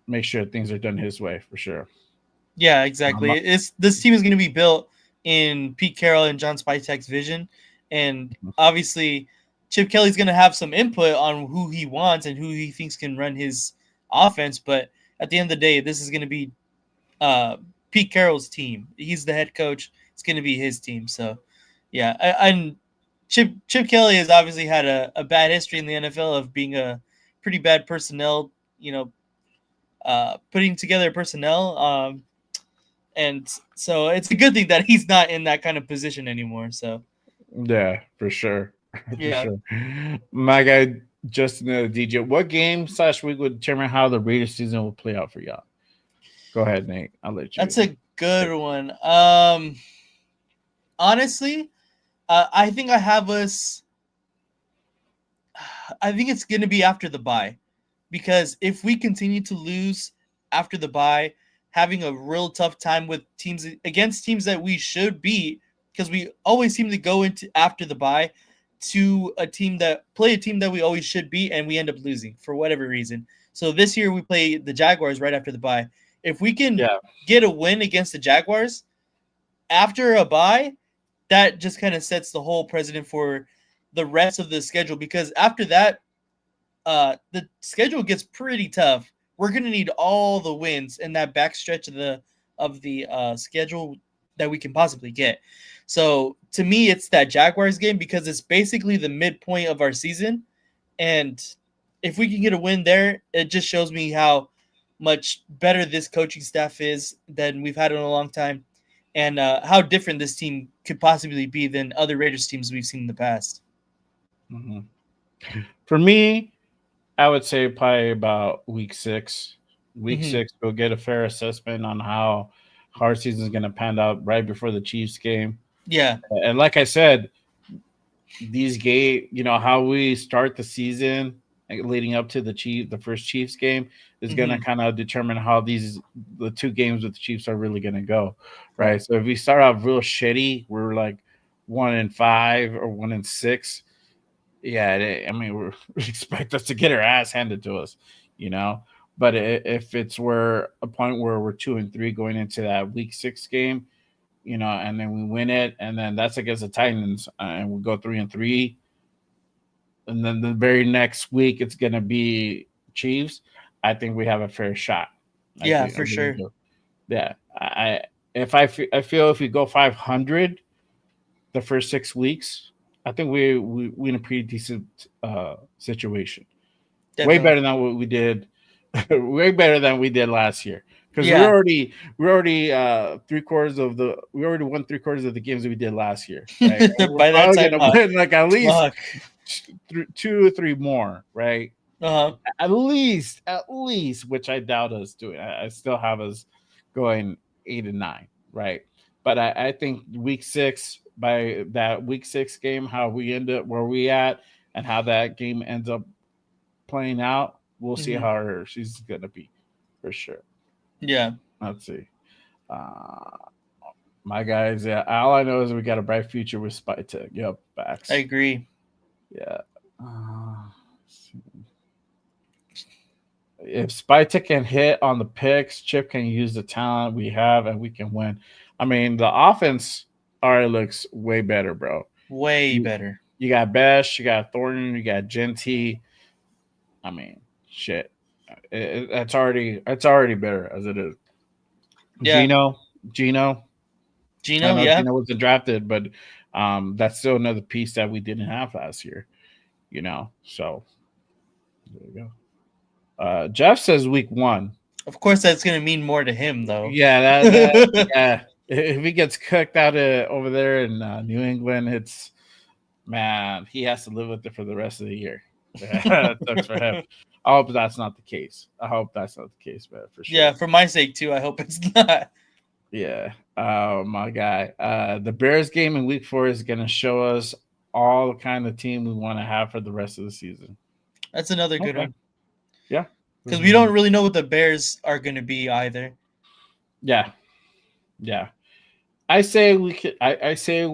make sure things are done his way for sure. Yeah, exactly. This team is going to be built in Pete Carroll and John Spytek's vision, and obviously Chip Kelly's going to have some input on who he wants and who he thinks can run his offense. But at the end of the day, this is going to be Pete Carroll's team. He's the head coach. It's going to be his team. So, yeah, and Chip Kelly has obviously had a bad history in the NFL of being a pretty bad personnel, putting together personnel. And so it's a good thing that he's not in that kind of position anymore. So, yeah, for sure. Yeah. For sure. My guy, Justin DJ, what game/week would determine how the Raiders season will play out for y'all? Go ahead, Nate. I'll let you. That's a good one. Honestly, I think I have us. I think it's going to be after the bye, because if we continue to lose after the bye, having a real tough time with teams against teams that we should beat, because we always seem to go into after the bye to a team that we always should beat, and we end up losing for whatever reason. So this year we play the Jaguars right after the bye. If we can get a win against the Jaguars after a bye, that just kind of sets the whole precedent for the rest of the schedule, because after that, the schedule gets pretty tough. We're going to need all the wins in that backstretch of the schedule that we can possibly get. So to me, it's that Jaguars game, because it's basically the midpoint of our season. And if we can get a win there, it just shows me how much better this coaching staff is than we've had in a long time, and how different this team could possibly be than other Raiders teams we've seen in the past. Mm-hmm. For me, I would say probably about week 6. Week 6, we'll get a fair assessment on how our season is going to pan out right before the Chiefs game. Yeah. And like I said, these games, how we start the season leading up to the first Chiefs game is going to kind of determine how the 2 games with the Chiefs are really going to go, right? So if we start out real shitty, we're like 1-5 or 1-6. Yeah, I mean, we expect us to get our ass handed to us, But if it's a point where we're 2-3 going into that week 6 game, and then we win it, and then that's against the Titans, and we go 3-3, and then the very next week it's gonna be Chiefs. I think we have a fair shot. For sure. Yeah, I feel if we go 500 the first 6 weeks, I think we're in a pretty decent situation. Definitely. Way better than what we did. Way better than we did last year, because we already we already won 3/4 of the games that we did last year. Right? By that time, win like at least 2 or 3 more, right? At least, which I doubt us doing. I still have us going 8-9, right? But I think week 6, by that week 6 game, how we end up where we at and how that game ends up playing out, we'll see how she's gonna be for sure. Yeah. Let's see. My guys, yeah. All I know is we got a bright future with Spytech. Yep, facts. I agree. Yeah. If Spytech can hit on the picks, Chip can use the talent we have, and we can win. I mean, the offense already looks way better, bro. Way better. You got Besh, you got Thornton, you got Jeanty. I mean, shit. It's already better as it is. Yeah. Geno. Geno, yeah. Geno wasn't drafted, but that's still another piece that we didn't have last year. So there you go. Jeff says week 1. Of course, that's going to mean more to him, though. Yeah, yeah. If he gets cooked out over there in New England, he has to live with it for the rest of the year. That sucks for him. I hope that's not the case. Man, for sure. Yeah, for my sake too. I hope it's not. Yeah. My guy. The Bears game in week 4 is going to show us all the kind of team we want to have for the rest of the season. That's another good one. Yeah. Because we don't really know what the Bears are going to be either. Yeah. Yeah. I say we could. I say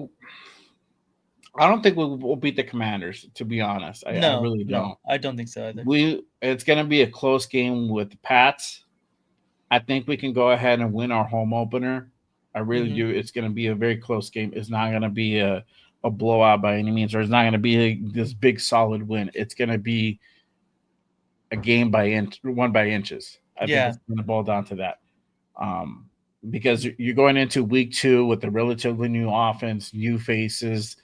I don't think we'll beat the Commanders, to be honest. I really don't. No, I don't think so either. It's going to be a close game with the Pats. I think we can go ahead and win our home opener. I really do. It's going to be a very close game. It's not going to be a blowout by any means, or it's not going to be this big solid win. It's going to be a game won by inches. I think it's going to boil down to that. Because you're going into week 2 with a relatively new offense, new faces.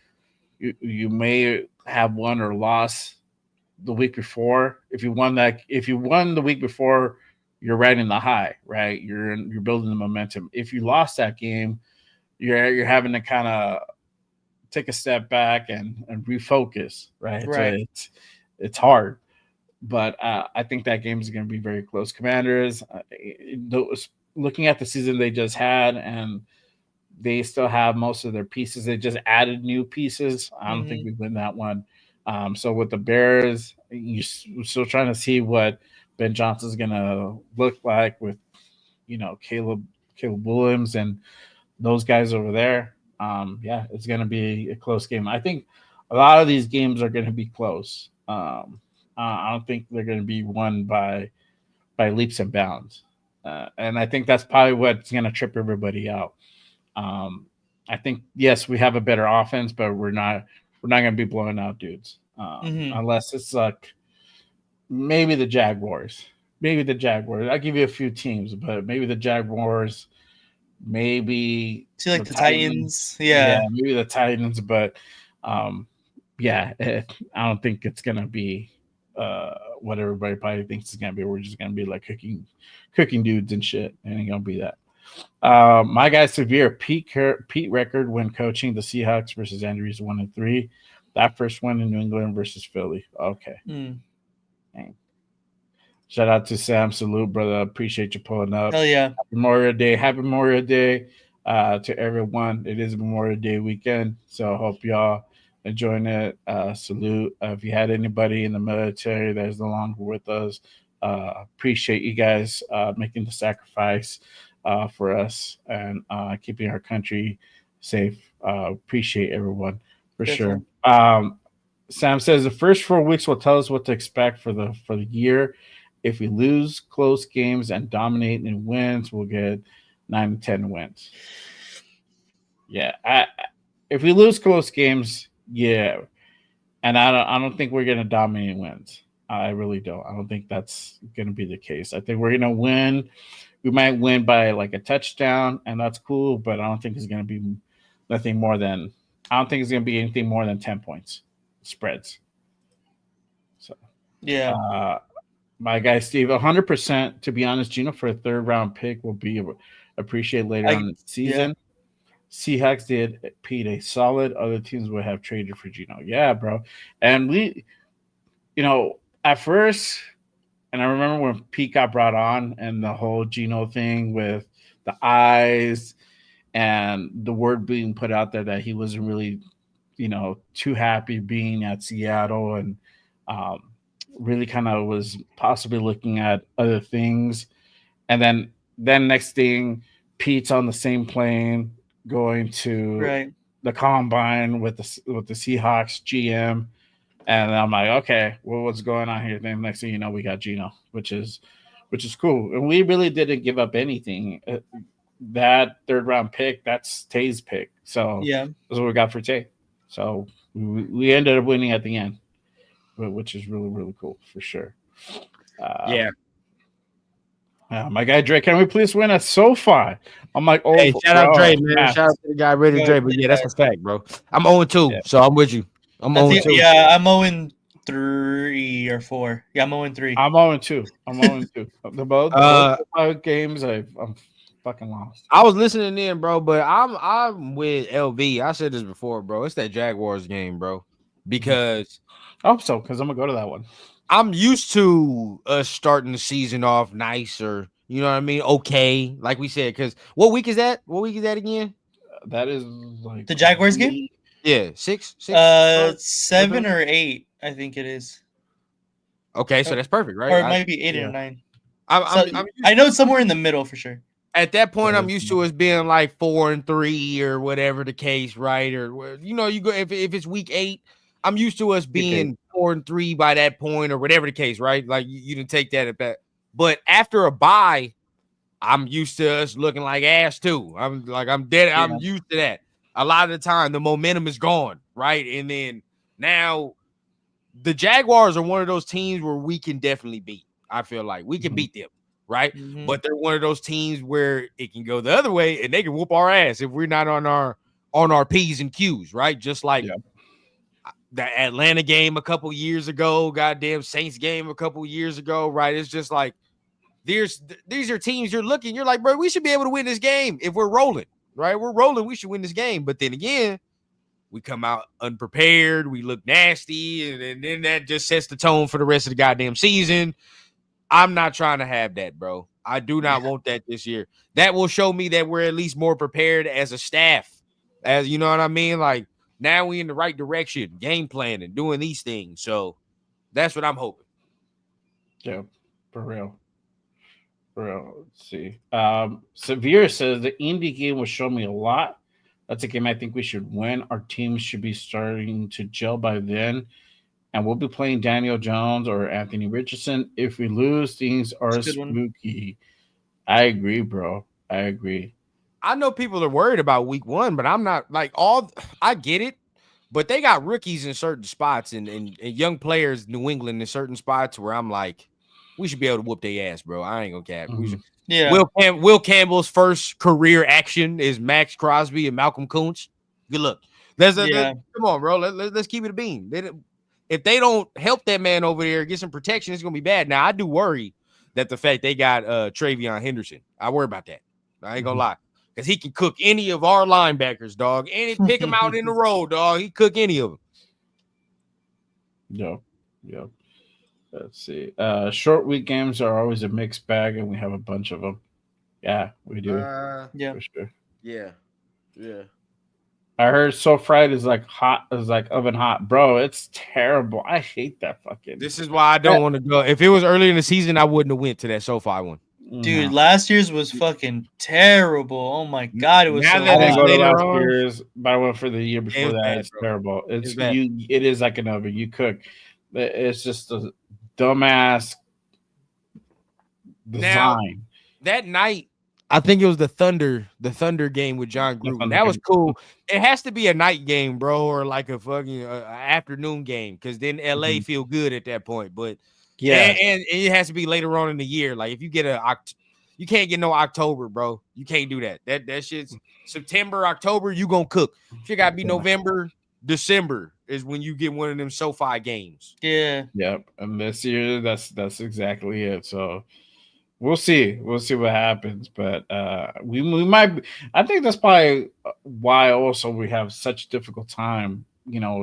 You may have won or lost the week before. If you won the week before, you're riding the high, right? You're building the momentum. If you lost that game, you're having to kind of take a step back and refocus, right? Right. So it's hard, but I think that game is going to be very close. Commanders, looking at the season they just had, and they still have most of their pieces. They just added new pieces. I don't think we win that one. So with the Bears, you're still trying to see what Ben Johnson's going to look like with, Caleb Williams and those guys over there. It's going to be a close game. I think a lot of these games are going to be close. I don't think they're going to be won by leaps and bounds. And I think that's probably what's going to trip everybody out. I think, yes, we have a better offense, but we're not going to be blowing out dudes unless it's like maybe the Jaguars. I'll give you a few teams, but maybe the Jaguars, maybe the Titans. Yeah, maybe the Titans, but I don't think it's going to be what everybody probably thinks it's going to be. We're just going to be like cooking dudes and shit. It ain't going to be that. My guy Severe Pete record when coaching the Seahawks versus Andrews 1-3. That first one in New England versus Philly. Okay. Dang. Shout out to Sam. Salute, brother. Appreciate you pulling up. Hell yeah. Happy Memorial Day to everyone. It is Memorial Day weekend, so I hope y'all enjoying it. Salute. If you had anybody in the military that is no longer with us, appreciate you guys making the sacrifice for us and keeping our country safe. Appreciate everyone for sure. Sam says the first 4 weeks will tell us what to expect for the year. If we lose close games and dominate in wins, we'll get 9 to 10 wins. Yeah, if we lose close games, and I don't think we're gonna dominate wins. I really don't. I don't think that's gonna be the case. I think we're gonna win. We might win by like a touchdown, and that's cool. But I don't think it's gonna be anything more than 10 points spreads. So my guy Steve, 100%. To be honest, Geno for a 3rd round pick will be appreciated later on in the season. Yeah. Seahawks did Pete a solid. Other teams would have traded for Geno. Yeah, bro. And we, at first, and I remember when Pete got brought on and the whole Geno thing with the eyes and the word being put out there that he wasn't really, too happy being at Seattle and really kind of was possibly looking at other things, and then next thing, Pete's on the same plane going to Right. the combine with the Seahawks GM, and I'm like, okay, well, what's going on here? Then next thing you know, we got Geno, which is cool, and we really didn't give up anything. That third round pick, that's Tay's pick, so Yeah. that's what we got for Tay. So we ended up winning at the end, which is really really cool for sure. Yeah. My guy Dre, can we please win at SoFi? I'm like, oh, Hey, shout out Dre, man. Matt. Shout out to the guy ready to Dre. But yeah, that's a fact, bro. I'm 0-2, Yeah. so I'm with you. I'm 0-2. Yeah, I'm 0-3 or 4. Yeah, I'm 0-3. I'm 0-2. I'm 0-2. Both 5 games I'm fucking lost. I was listening in, bro, but I'm with LV. I said this before, bro. It's that Jaguars game, bro. Because I hope so, because I'm gonna go to that one. I'm used to us starting the season off nice, or you know what I mean, okay, like we said. Because what week is that? What week is that again? That is like The Jaguars game? Yeah, 6. 7 or 8, I think it is. Okay, so that's perfect, right? Or it might be 8 or 9. I'm I know it's somewhere in the middle for sure. At that point, I'm used to us being like 4-3 or whatever the case, right? Or you know, you go if it's week 8, I'm used to us being 4-3 by that point, or whatever the case, right? Like you didn't take that at that. But after a bye, I'm used to us looking like ass too. I'm dead. Yeah. I'm used to that. A lot of the time, the momentum is gone, right? And then now, the Jaguars are one of those teams where we can definitely beat. I feel like we can beat them. Right, but they're one of those teams where it can go the other way and they can whoop our ass if we're not on our P's and Q's, right? Just like the Atlanta game a couple years ago, goddamn Saints game a couple years ago, right? It's just like these are teams you're like, bro, we should be able to win this game if we're rolling, right? We're rolling, we should win this game. But then again, we come out unprepared, we look nasty, and then that just sets the tone for the rest of the goddamn season. I'm not trying to have that, bro. I do not want that this year. That will show me that we're at least more prepared as a staff. As you know what I mean? Like now we in the right direction, game planning, doing these things. So that's what I'm hoping. Yeah, for real. For real. Let's see. Severe says the Indy game will show me a lot. That's a game I think we should win. Our team should be starting to gel by then. And we'll be playing Daniel Jones or Anthony Richardson. If we lose, things are spooky. I agree, bro. I agree. I know people are worried about week 1, but I'm not like I get it, but they got rookies in certain spots and young players, New England in certain spots where I'm like, we should be able to whoop their ass, bro. I ain't gonna cap. Yeah. Will Campbell's first career action is Max Crosby and Malcolm Kuntz. Good luck. Come on, bro. Let's keep it a beam. If they don't help that man over there, get some protection, it's going to be bad. Now, I do worry that the fact they got Travion Henderson. I worry about that. I ain't going to lie. Because he can cook any of our linebackers, dog. And pick them out in the road, dog. He cook any of them. Yeah. Let's see. Short week games are always a mixed bag, and we have a bunch of them. Yeah, we do. Yeah. For sure. Yeah. I heard SoFi is like hot, is like oven hot, bro. It's terrible. I hate that fucking. This is why I don't want to go. If it was early in the season, I wouldn't have went to that SoFi one. Dude, last year's was fucking terrible. Oh my god, it was. Now that I didn't go to last year's, but I went for the year before that. It's terrible. It is like an oven. You cook. It's just a dumbass design. Now, that night, I think it was the Thunder game with John Gruden. That was cool. It has to be a night game, bro, or like a fucking afternoon game, because then LA feel good at that point. But and it has to be later on in the year. Like if you get you can't get no October, bro. You can't do that. That shit's September, October. You gonna cook. It gotta be November, December is when you get one of them SoFi games. Yeah. Yep. And this year, that's exactly it. So. We'll see. We'll see what happens, but we might. I think that's probably why also we have such a difficult time,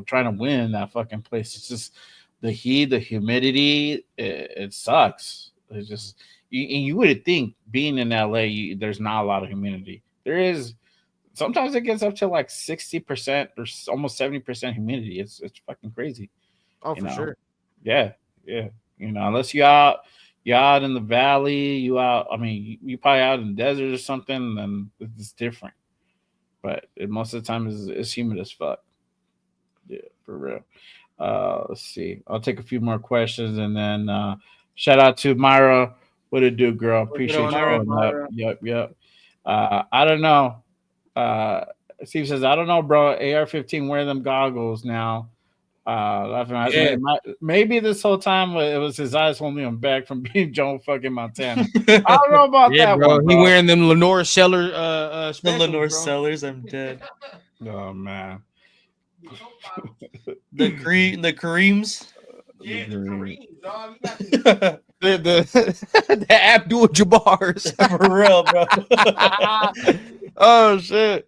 trying to win that fucking place. It's just the heat, the humidity. It sucks. It's just you would think being in LA, there's not a lot of humidity. There is. Sometimes it gets up to like 60% or almost 70% humidity. It's fucking crazy. Oh, for sure. Yeah. unless you're out in the valley, you probably out in the desert or something, then it's different. But most of the time it's humid as fuck. Yeah, for real. Let's see. I'll take a few more questions and then shout out to Myra. What it do, girl? Appreciate you pulling up. Yep. I don't know. Steve says, I don't know, bro. AR-15, wear them goggles now. Maybe this whole time it was his eyes holding him back from being Joe fucking Montana. I don't know about that bro. one, bro. He wearing them Lenore Sellers the Lenore Sellers, I'm dead. Oh man. the Kareems. Yeah, the Kareems, dog. The Abdul Jabbars. For real, bro. Oh shit.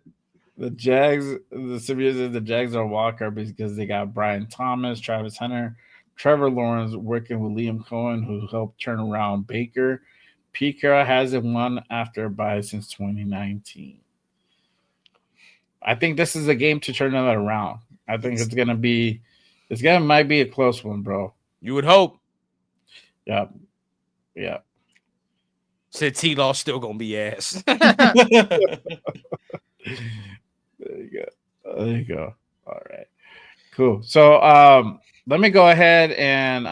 The Jags, the Jags are walker because they got Brian Thomas, Travis Hunter, Trevor Lawrence working with Liam Cohen, who helped turn around Baker. Pete Carroll hasn't won after a bye since 2019. I think this is a game to turn that around. I think might be a close one, bro. You would hope. Yeah. Said T-Law still gonna be ass. There you go. All right. Cool. So let me go ahead and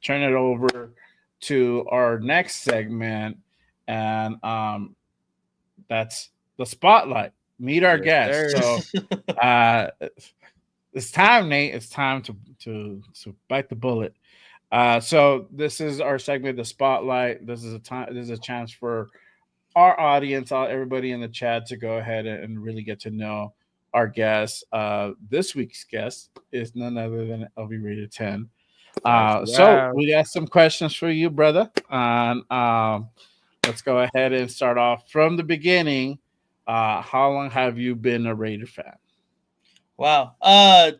turn it over to our next segment. And that's the spotlight. Meet our guest. So it's time, Nate. It's time to bite the bullet. So this is our segment, the spotlight. This is a chance for our audience, everybody in the chat, to go ahead and really get to know our guest. This week's guest is none other than LVRaider10. So we got some questions for you, brother. And let's go ahead and start off from the beginning. How long have you been a Raider fan? Wow.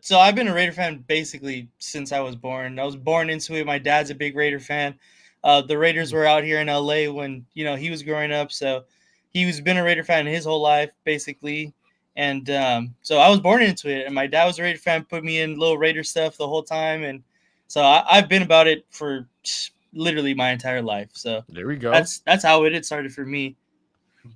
So I've been a Raider fan basically since I was born. I was born into it. My dad's a big Raider fan. The Raiders were out here in LA when, he was growing up. So he's been a Raider fan his whole life, basically. And so I was born into it. And my dad was a Raider fan, put me in little Raider stuff the whole time. And so I've been about it for literally my entire life. So there we go. That's how it started for me.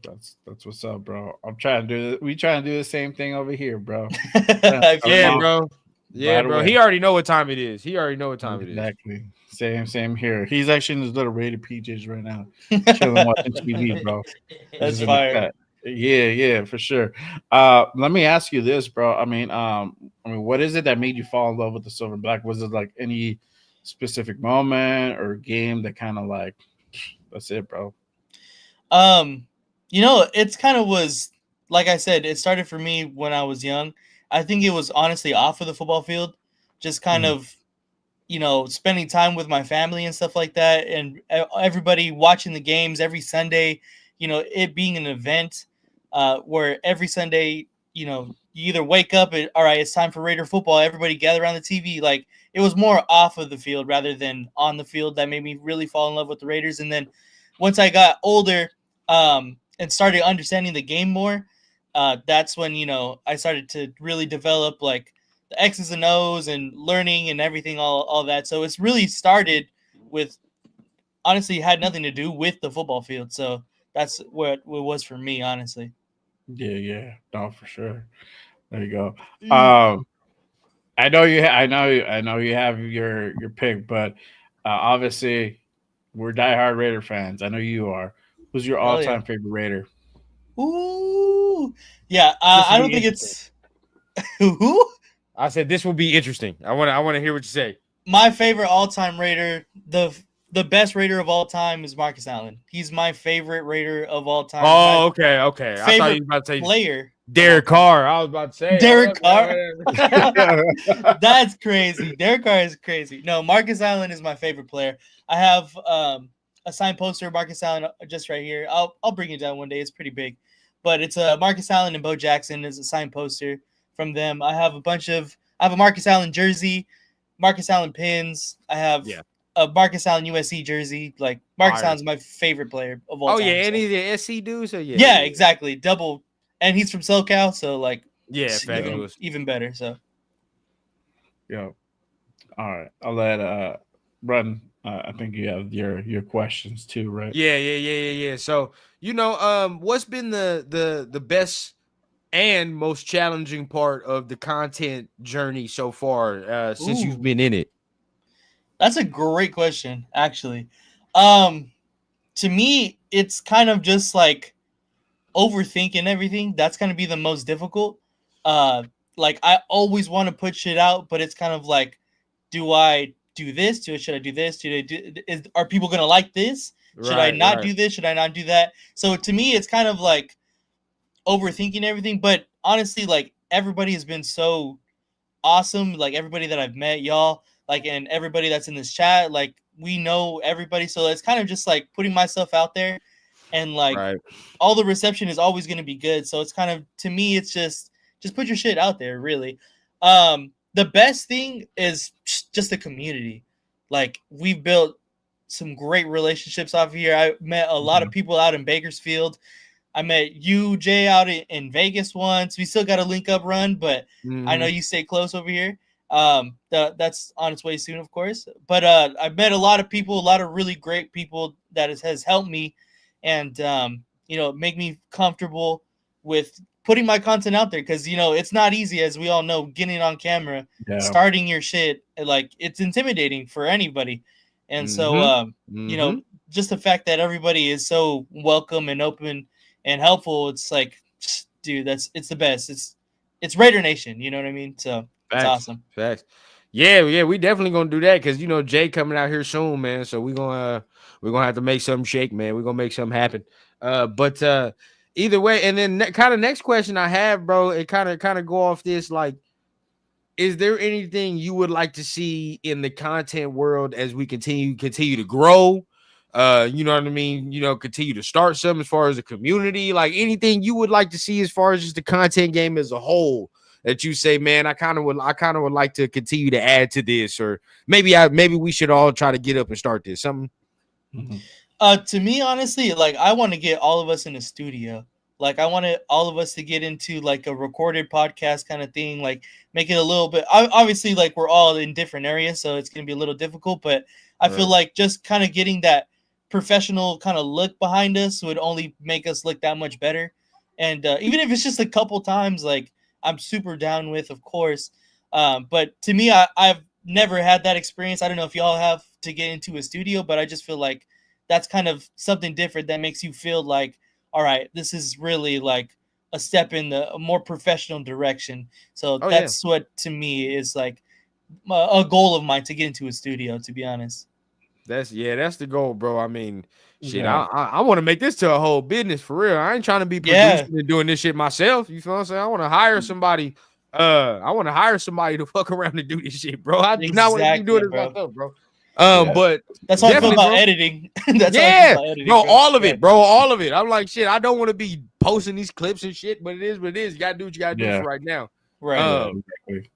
That's what's up, bro. We trying to do the same thing over here, bro. Yeah, bro. Yeah, bro. He already know what time it is. Exactly. Same here. He's actually in his little Raider PJs right now, chilling watching TV, bro. That's fire. Yeah, for sure. Let me ask you this, bro. I mean, what is it that made you fall in love with the silver and black? Was it like any specific moment or game that kind of like, that's it, bro? It's kind of was, like I said, it started for me when I was young. I think it was honestly off of the football field, just kind of, spending time with my family and stuff like that. And everybody watching the games every Sunday, it being an event where every Sunday, you either wake up and, all right, it's time for Raider football. Everybody gather around the TV. Like, it was more off of the field rather than on the field that made me really fall in love with the Raiders. And then once I got older, and started understanding the game more, that's when, I started to really develop like the X's and O's and learning and everything, all that. So it's really started with, honestly, had nothing to do with the football field. So that's what it was for me, honestly. Yeah. No, for sure. There you go. I know you have your pick, but obviously we're diehard Raider fans. I know you are. Who's your all-time favorite Raider? Ooh, yeah. I don't think it's who. I said this will be interesting. I want to hear what you say. My favorite all-time Raider, the best Raider of all time, is Marcus Allen. He's my favorite Raider of all time. Oh, okay. Favorite I thought you was about to say player. Derek Carr. I was about to say Derek Carr. That's crazy. Derek Carr is crazy. No, Marcus Allen is my favorite player. I have a signed poster of Marcus Allen just right here. I'll bring it down one day. It's pretty big, but it's Marcus Allen and Bo Jackson is a signed poster from them. I have a Marcus Allen jersey, Marcus Allen pins. I have a Marcus Allen USC jersey. Like, Marcus Allen's my favorite player of all time. Oh yeah, and he's the SC dude. So yeah, exactly. Double, and he's from SoCal, so like even better. So yeah. All right, I'll let run. I think you have your questions too, right? Yeah. So what's been the best and most challenging part of the content journey so far since you've been in it? That's a great question, actually. To me, it's kind of just like overthinking everything. That's gonna be the most difficult. Like I always want to put shit out, but it's kind of like, do I do this? Should I do this? Are people gonna like this? Should I not do this? Should I not do that? So to me, it's kind of like overthinking everything. But honestly, like everybody has been so awesome. Like everybody that I've met, y'all, like, and everybody that's in this chat, like we know everybody. So it's kind of just like putting myself out there, and like all the reception is always going to be good. So it's kind of, to me, it's just put your shit out there, really. The best thing is just the community. Like we've built some great relationships off here. I met a lot of people out in Bakersfield. I met you, Jay, out in Vegas once. We still got a link up run, but I know you stay close over here. That's on its way soon, of course. But I've met a lot of people, a lot of really great people that has helped me, and make me comfortable with putting my content out there, because it's not easy, as we all know, getting on camera, starting your shit. Like it's intimidating for anybody, and so just the fact that everybody is so welcome and open and helpful, it's like, dude, it's the best. It's Raider Nation, you know what I mean? So it's awesome. Facts. Yeah, we definitely gonna do that, because Jay coming out here soon, man. So we're gonna have to make something shake, man. We're gonna make something happen. But either way, and then kind of next question I have, bro, it kind of go off this, like, is there anything you would like to see in the content world as we continue to grow? You know what I mean? Continue to start something as far as a community, like anything you would like to see as far as just the content game as a whole, that you say, man, I kind of would like to continue to add to this, or maybe we should all try to get up and start this something. To me, honestly, like I want to get all of us in a studio. Like I wanted all of us to get into like a recorded podcast kind of thing, like make it a little bit, obviously, like we're all in different areas, so it's going to be a little difficult, but I feel like just kind of getting that professional kind of look behind us would only make us look that much better. And even if it's just a couple times, like I'm super down with, of course. But to me, I've never had that experience. I don't know if y'all have, to get into a studio, but I just feel like that's kind of something different that makes you feel like, all right, this is really like a step in a more professional direction. So that's what, to me, is like a goal of mine, to get into a studio, to be honest. That's the goal, bro. I mean, shit, I want to make this to a whole business for real. I ain't trying to be producing and doing this shit myself. You feel what I'm saying? I want to hire somebody. To fuck around and do this shit, bro. I do not want to keep doing it myself, bro. But that's how I feel about editing. Bro, all of it, bro. All of it. I'm like, shit, I don't want to be posting these clips and shit, but it is what it is. You gotta do what you gotta do for right now. Right. Exactly.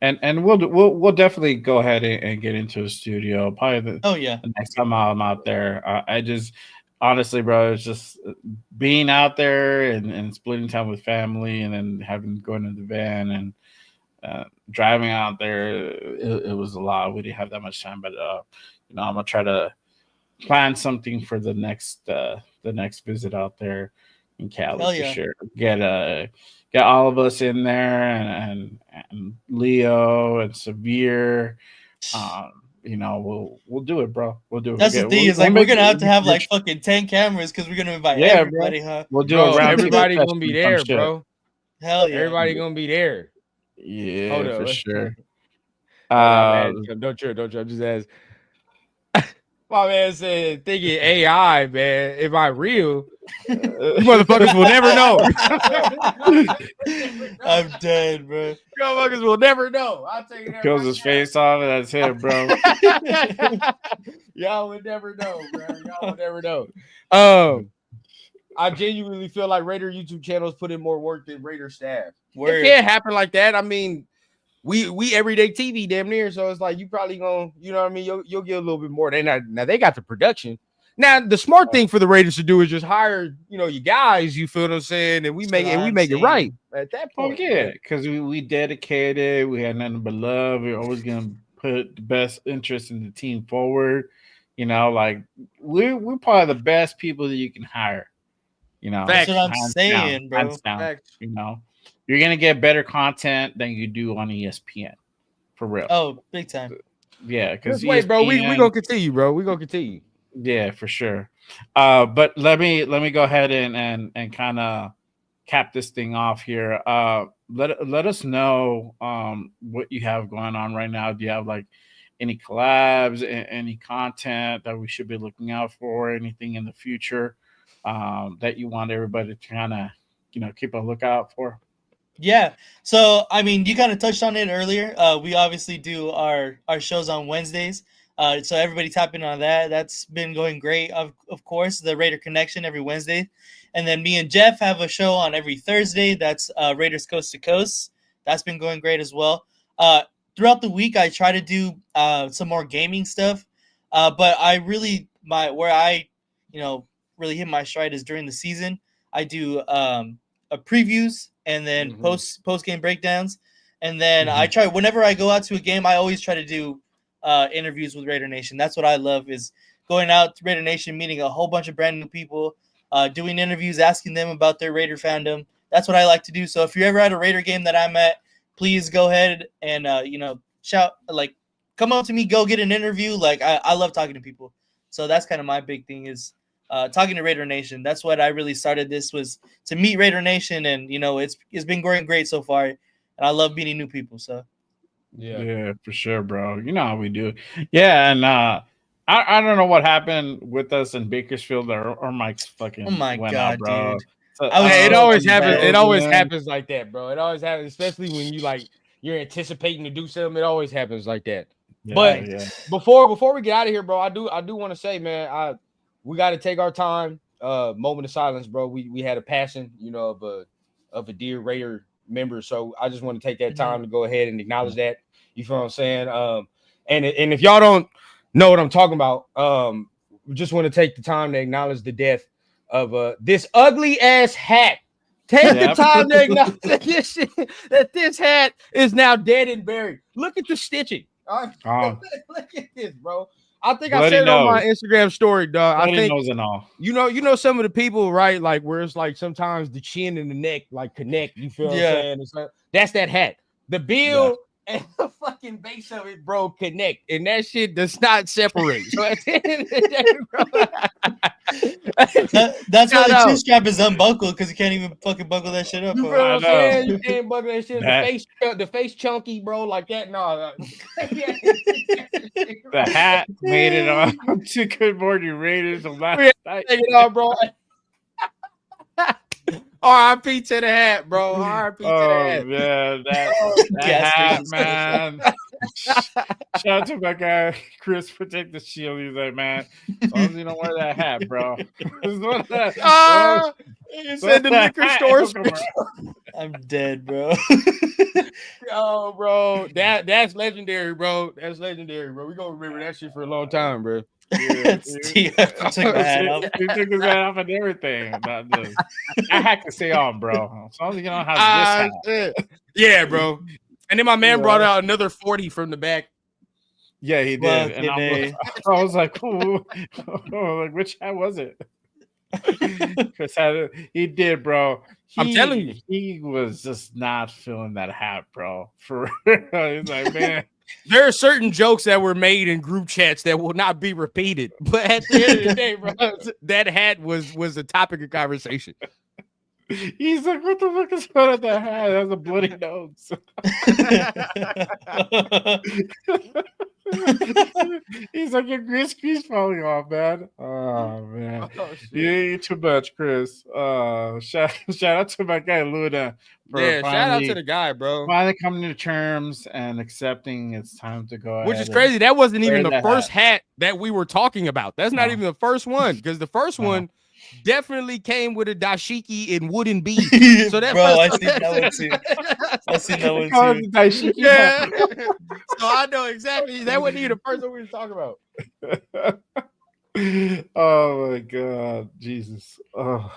And we'll definitely go ahead and get into a studio. Probably the next time I'm out there. I just honestly, bro, it's just being out there and splitting time with family, and then going in the van and driving out there. It was a lot. We didn't have that much time, but I'm gonna try to plan something for the next visit out there in Cali for sure. Get all of us in there, and Leo and Severe. We'll do it, bro. We'll do it. That's the thing, is like we're gonna have like fucking 10 cameras, because we're gonna invite everybody, bro. huh? We'll do it. Everybody gonna be there, bro. Hell yeah. Everybody gonna be there. Yeah, for sure. Don't trip. I'm just asking. My man said, thinking AI, man. Am I real? You motherfuckers will never know. I'm dead, bro. You motherfuckers will never know. I'll take it. Kills his face off, and that's it, bro. Y'all would never know, bro. Y'all would never know. I genuinely feel like Raider YouTube channels put in more work than Raider staff. It can't happen like that. I mean, we everyday TV damn near, so it's like you probably gonna, you know what I mean, you'll get a little bit more. Now they got the production. Now the smart thing for the Raiders to do is just hire, you guys, you feel what I'm saying, and we make it right at that point. Yeah, because we dedicated, we had nothing but love. We're always gonna put the best interest in the team forward. Like we're probably the best people that you can hire. That's what I'm hands saying, bro. Hands down. Facts. You're gonna get better content than you do on ESPN, for real. Oh, big time. Yeah, because Wait, bro. We gonna continue, bro. We gonna continue. Yeah, for sure. But let me go ahead and kind of cap this thing off here. Let us know what you have going on right now. Do you have like any collabs, any content that we should be looking out for? Anything in the future that you want everybody to kind of keep a lookout for? Yeah. So I mean, you kind of touched on it earlier. We obviously do our shows on Wednesdays. So everybody tap in on that. That's been going great. Of course, the Raider Connection every Wednesday. And then me and Jeff have a show on every Thursday. That's Raiders Coast to Coast. That's been going great as well. Throughout the week, I try to do some more gaming stuff. But I really, where I really hit my stride is during the season. I do previews and then post game breakdowns. And then I try, whenever I go out to a game, I always try to do interviews with Raider Nation. That's what I love, is going out to Raider Nation, meeting a whole bunch of brand new people, doing interviews, asking them about their Raider fandom. That's what I like to do. So if you're ever at a Raider game that I'm at, please go ahead and shout, like, come up to me, go get an interview. Like, I love talking to people. So that's kind of my big thing, is talking to Raider Nation. That's what I really started this, was to meet Raider Nation, and it's been going great so far, and I love meeting new people. So yeah, for sure, bro. You know how we do. Yeah, and I don't know what happened with us in Bakersfield. Our mics fucking went out, bro. Dude. So, It always happens. It always happens like that, bro. It always happens, especially when you're anticipating to do something. It always happens like that. Yeah, but yeah. before we get out of here, bro, I do want to say, man, we got to take our time. Moment of silence, bro. We had a passing, of a dear Raider member, so I just want to take that time to go ahead and acknowledge that. You feel what I'm saying? And if y'all don't know what I'm talking about, we just want to take the time to acknowledge the death of this ugly ass hat. Take the time to acknowledge that this hat is now dead and buried. Look at the stitching. Look at this, bro. I think I shared it on my Instagram story, dog. I think nose and all. You know some of the people, right? Like, where it's like sometimes the chin and the neck like connect. You feel what I'm saying? It's like, that's that hat. The bill and the fucking base of it, bro, connect, and that shit does not separate. So at the end of the day, bro, that's why the chin strap is unbuckled, because you can't even fucking buckle that shit up. You feel what I'm saying? You can't buckle that shit. The face chunky, bro, like that. No. The hat made it on to Good Morning Raiders of last night. Take it off, bro. R.I.P. to the hat, bro. R.I.P. to the hat. Man, that hat, man. Shout out to my guy Chris, protect the shield. He's like, man, as long as you don't wear that hat, bro. You said the liquor store. I'm dead, bro. Oh, bro, that's legendary, bro. That's legendary, bro. We gonna remember that shit for a long time, bro. Yeah, he took his hat off and everything. I had to stay on, bro. As long as you don't have this hat. Yeah, bro. And then my man brought out another 40 from the back. Yeah, he did. And I was like, ooh. Like, which hat was it? Chris had it. He did, bro. I'm telling you, he was just not feeling that hat, bro. For real. He's like, man. There are certain jokes that were made in group chats that will not be repeated. But at the end of the day, bro, that hat was a topic of conversation. He's like, what the fuck is going on that hat? It has a bloody nose. He's like, your grease falling off, man. Oh, man. You eat too much, Chris. Shout out to my guy, Luna. Shout out to the guy, bro. Finally coming to terms and accepting it's time to go. Which is crazy. That wasn't even the first hat that we were talking about. That's not even the first one, because the first one definitely came with a dashiki in wooden beads. So that I seen that one too. Dashiki. Yeah. So I know exactly. That wasn't even the first one we were talking about. Oh my God, Jesus. Oh,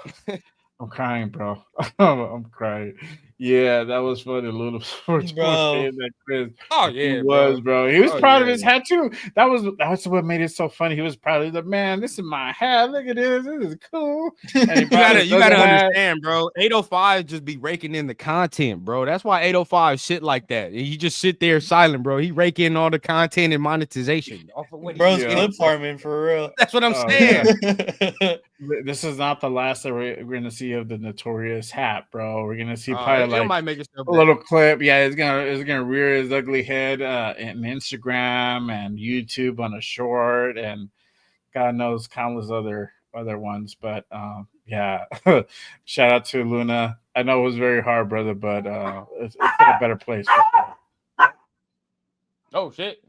I'm crying, bro. I'm crying. Yeah, that was funny. Luna Sports Bro. that Chris. Oh He yeah, was, bro. He was Oh, proud of yeah. his hat too. That's what made it so funny. He was proud of the man. This is my hat. Look at this. This is cool. And he You gotta hat. understand, bro. 805 just be raking in the content, bro. That's why 805 sit like that. He just sit there silent, bro. He rake in all the content and monetization off of what Bro's he clip farming for real. That's what I'm Oh, saying. This is not the last that we're gonna see of the notorious hat, bro. We're gonna see It probably like might make it a little clip. Yeah, it's gonna rear his ugly head in Instagram and YouTube on a short, and God knows countless other ones. But yeah, shout out to Luna. I know it was very hard, brother, but it's in a better place. Oh shit!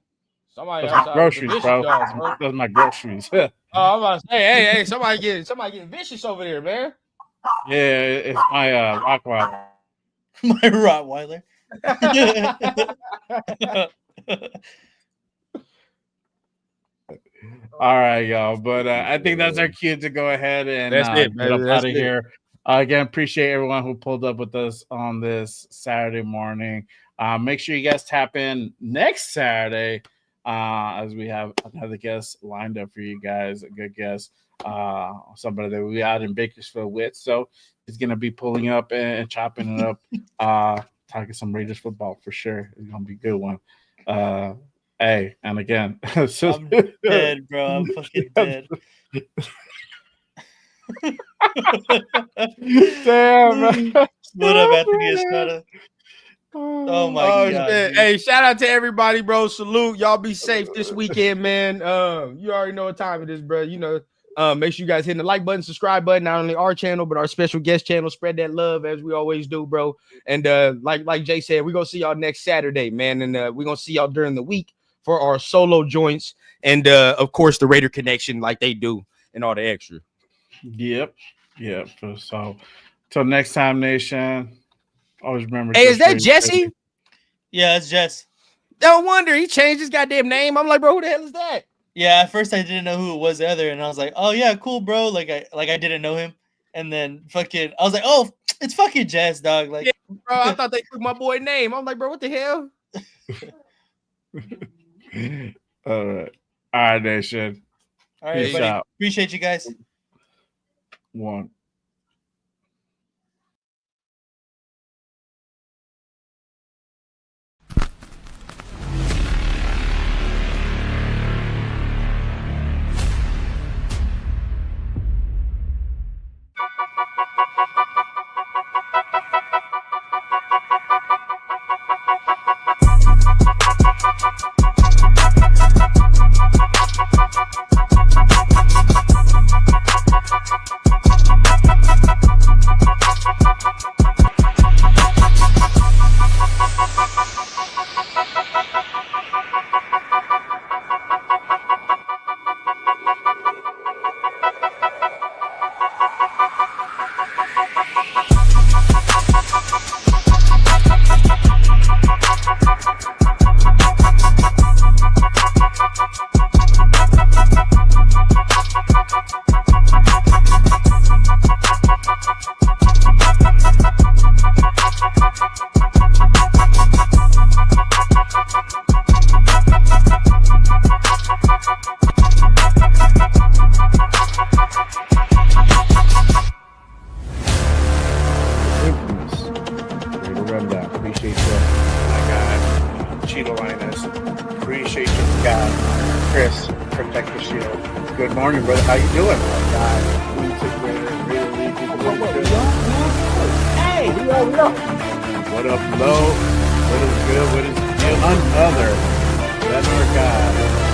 Somebody That's my outside groceries, with the bro. vicious dog, bro. That's my groceries. I'm about to say, hey, somebody getting vicious over there, man. Yeah, it's my Rockwell. My Rottweiler. All right, y'all. But I think that's our cue to go ahead and That's it, get up baby. out of here. Again, appreciate everyone who pulled up with us on this Saturday morning. Make sure you guys tap in next Saturday as we have another guest lined up for you guys. A good guest, somebody that we'll be out in Bakersfield with. So he's going to be pulling up and chopping it up, talking some Raiders football for sure. It's going to be a good one. Hey, and again, I'm dead, bro. I'm fucking dead. Damn. What up, Anthony Estrada? Oh my god. Shit. Hey, shout out to everybody, bro. Salute. Y'all be safe this weekend, man. You already know what time it is, bro. You know, make sure you guys hit the like button, subscribe button, not only our channel, but our special guest channel. Spread that love as we always do, bro. And like Jay said, we're gonna see y'all next Saturday, man. And we're gonna see y'all during the week for our solo joints and of course the Raider connection, like they do, and all the extra. Yep. So till next time, nation. Always remember. Hey, is that Jesse? Yeah, it's Jess. No wonder he changed his goddamn name. I'm like, bro, who the hell is that? Yeah, at first I didn't know who it was the other, and I was like, oh yeah, cool, bro. Like I didn't know him, and then I was like, oh, it's fucking Jess, dog. Like, yeah, bro, I thought they took my boy name. I'm like, bro, what the hell? All right, nation. All right, Peace buddy. out. Appreciate you guys. One. God.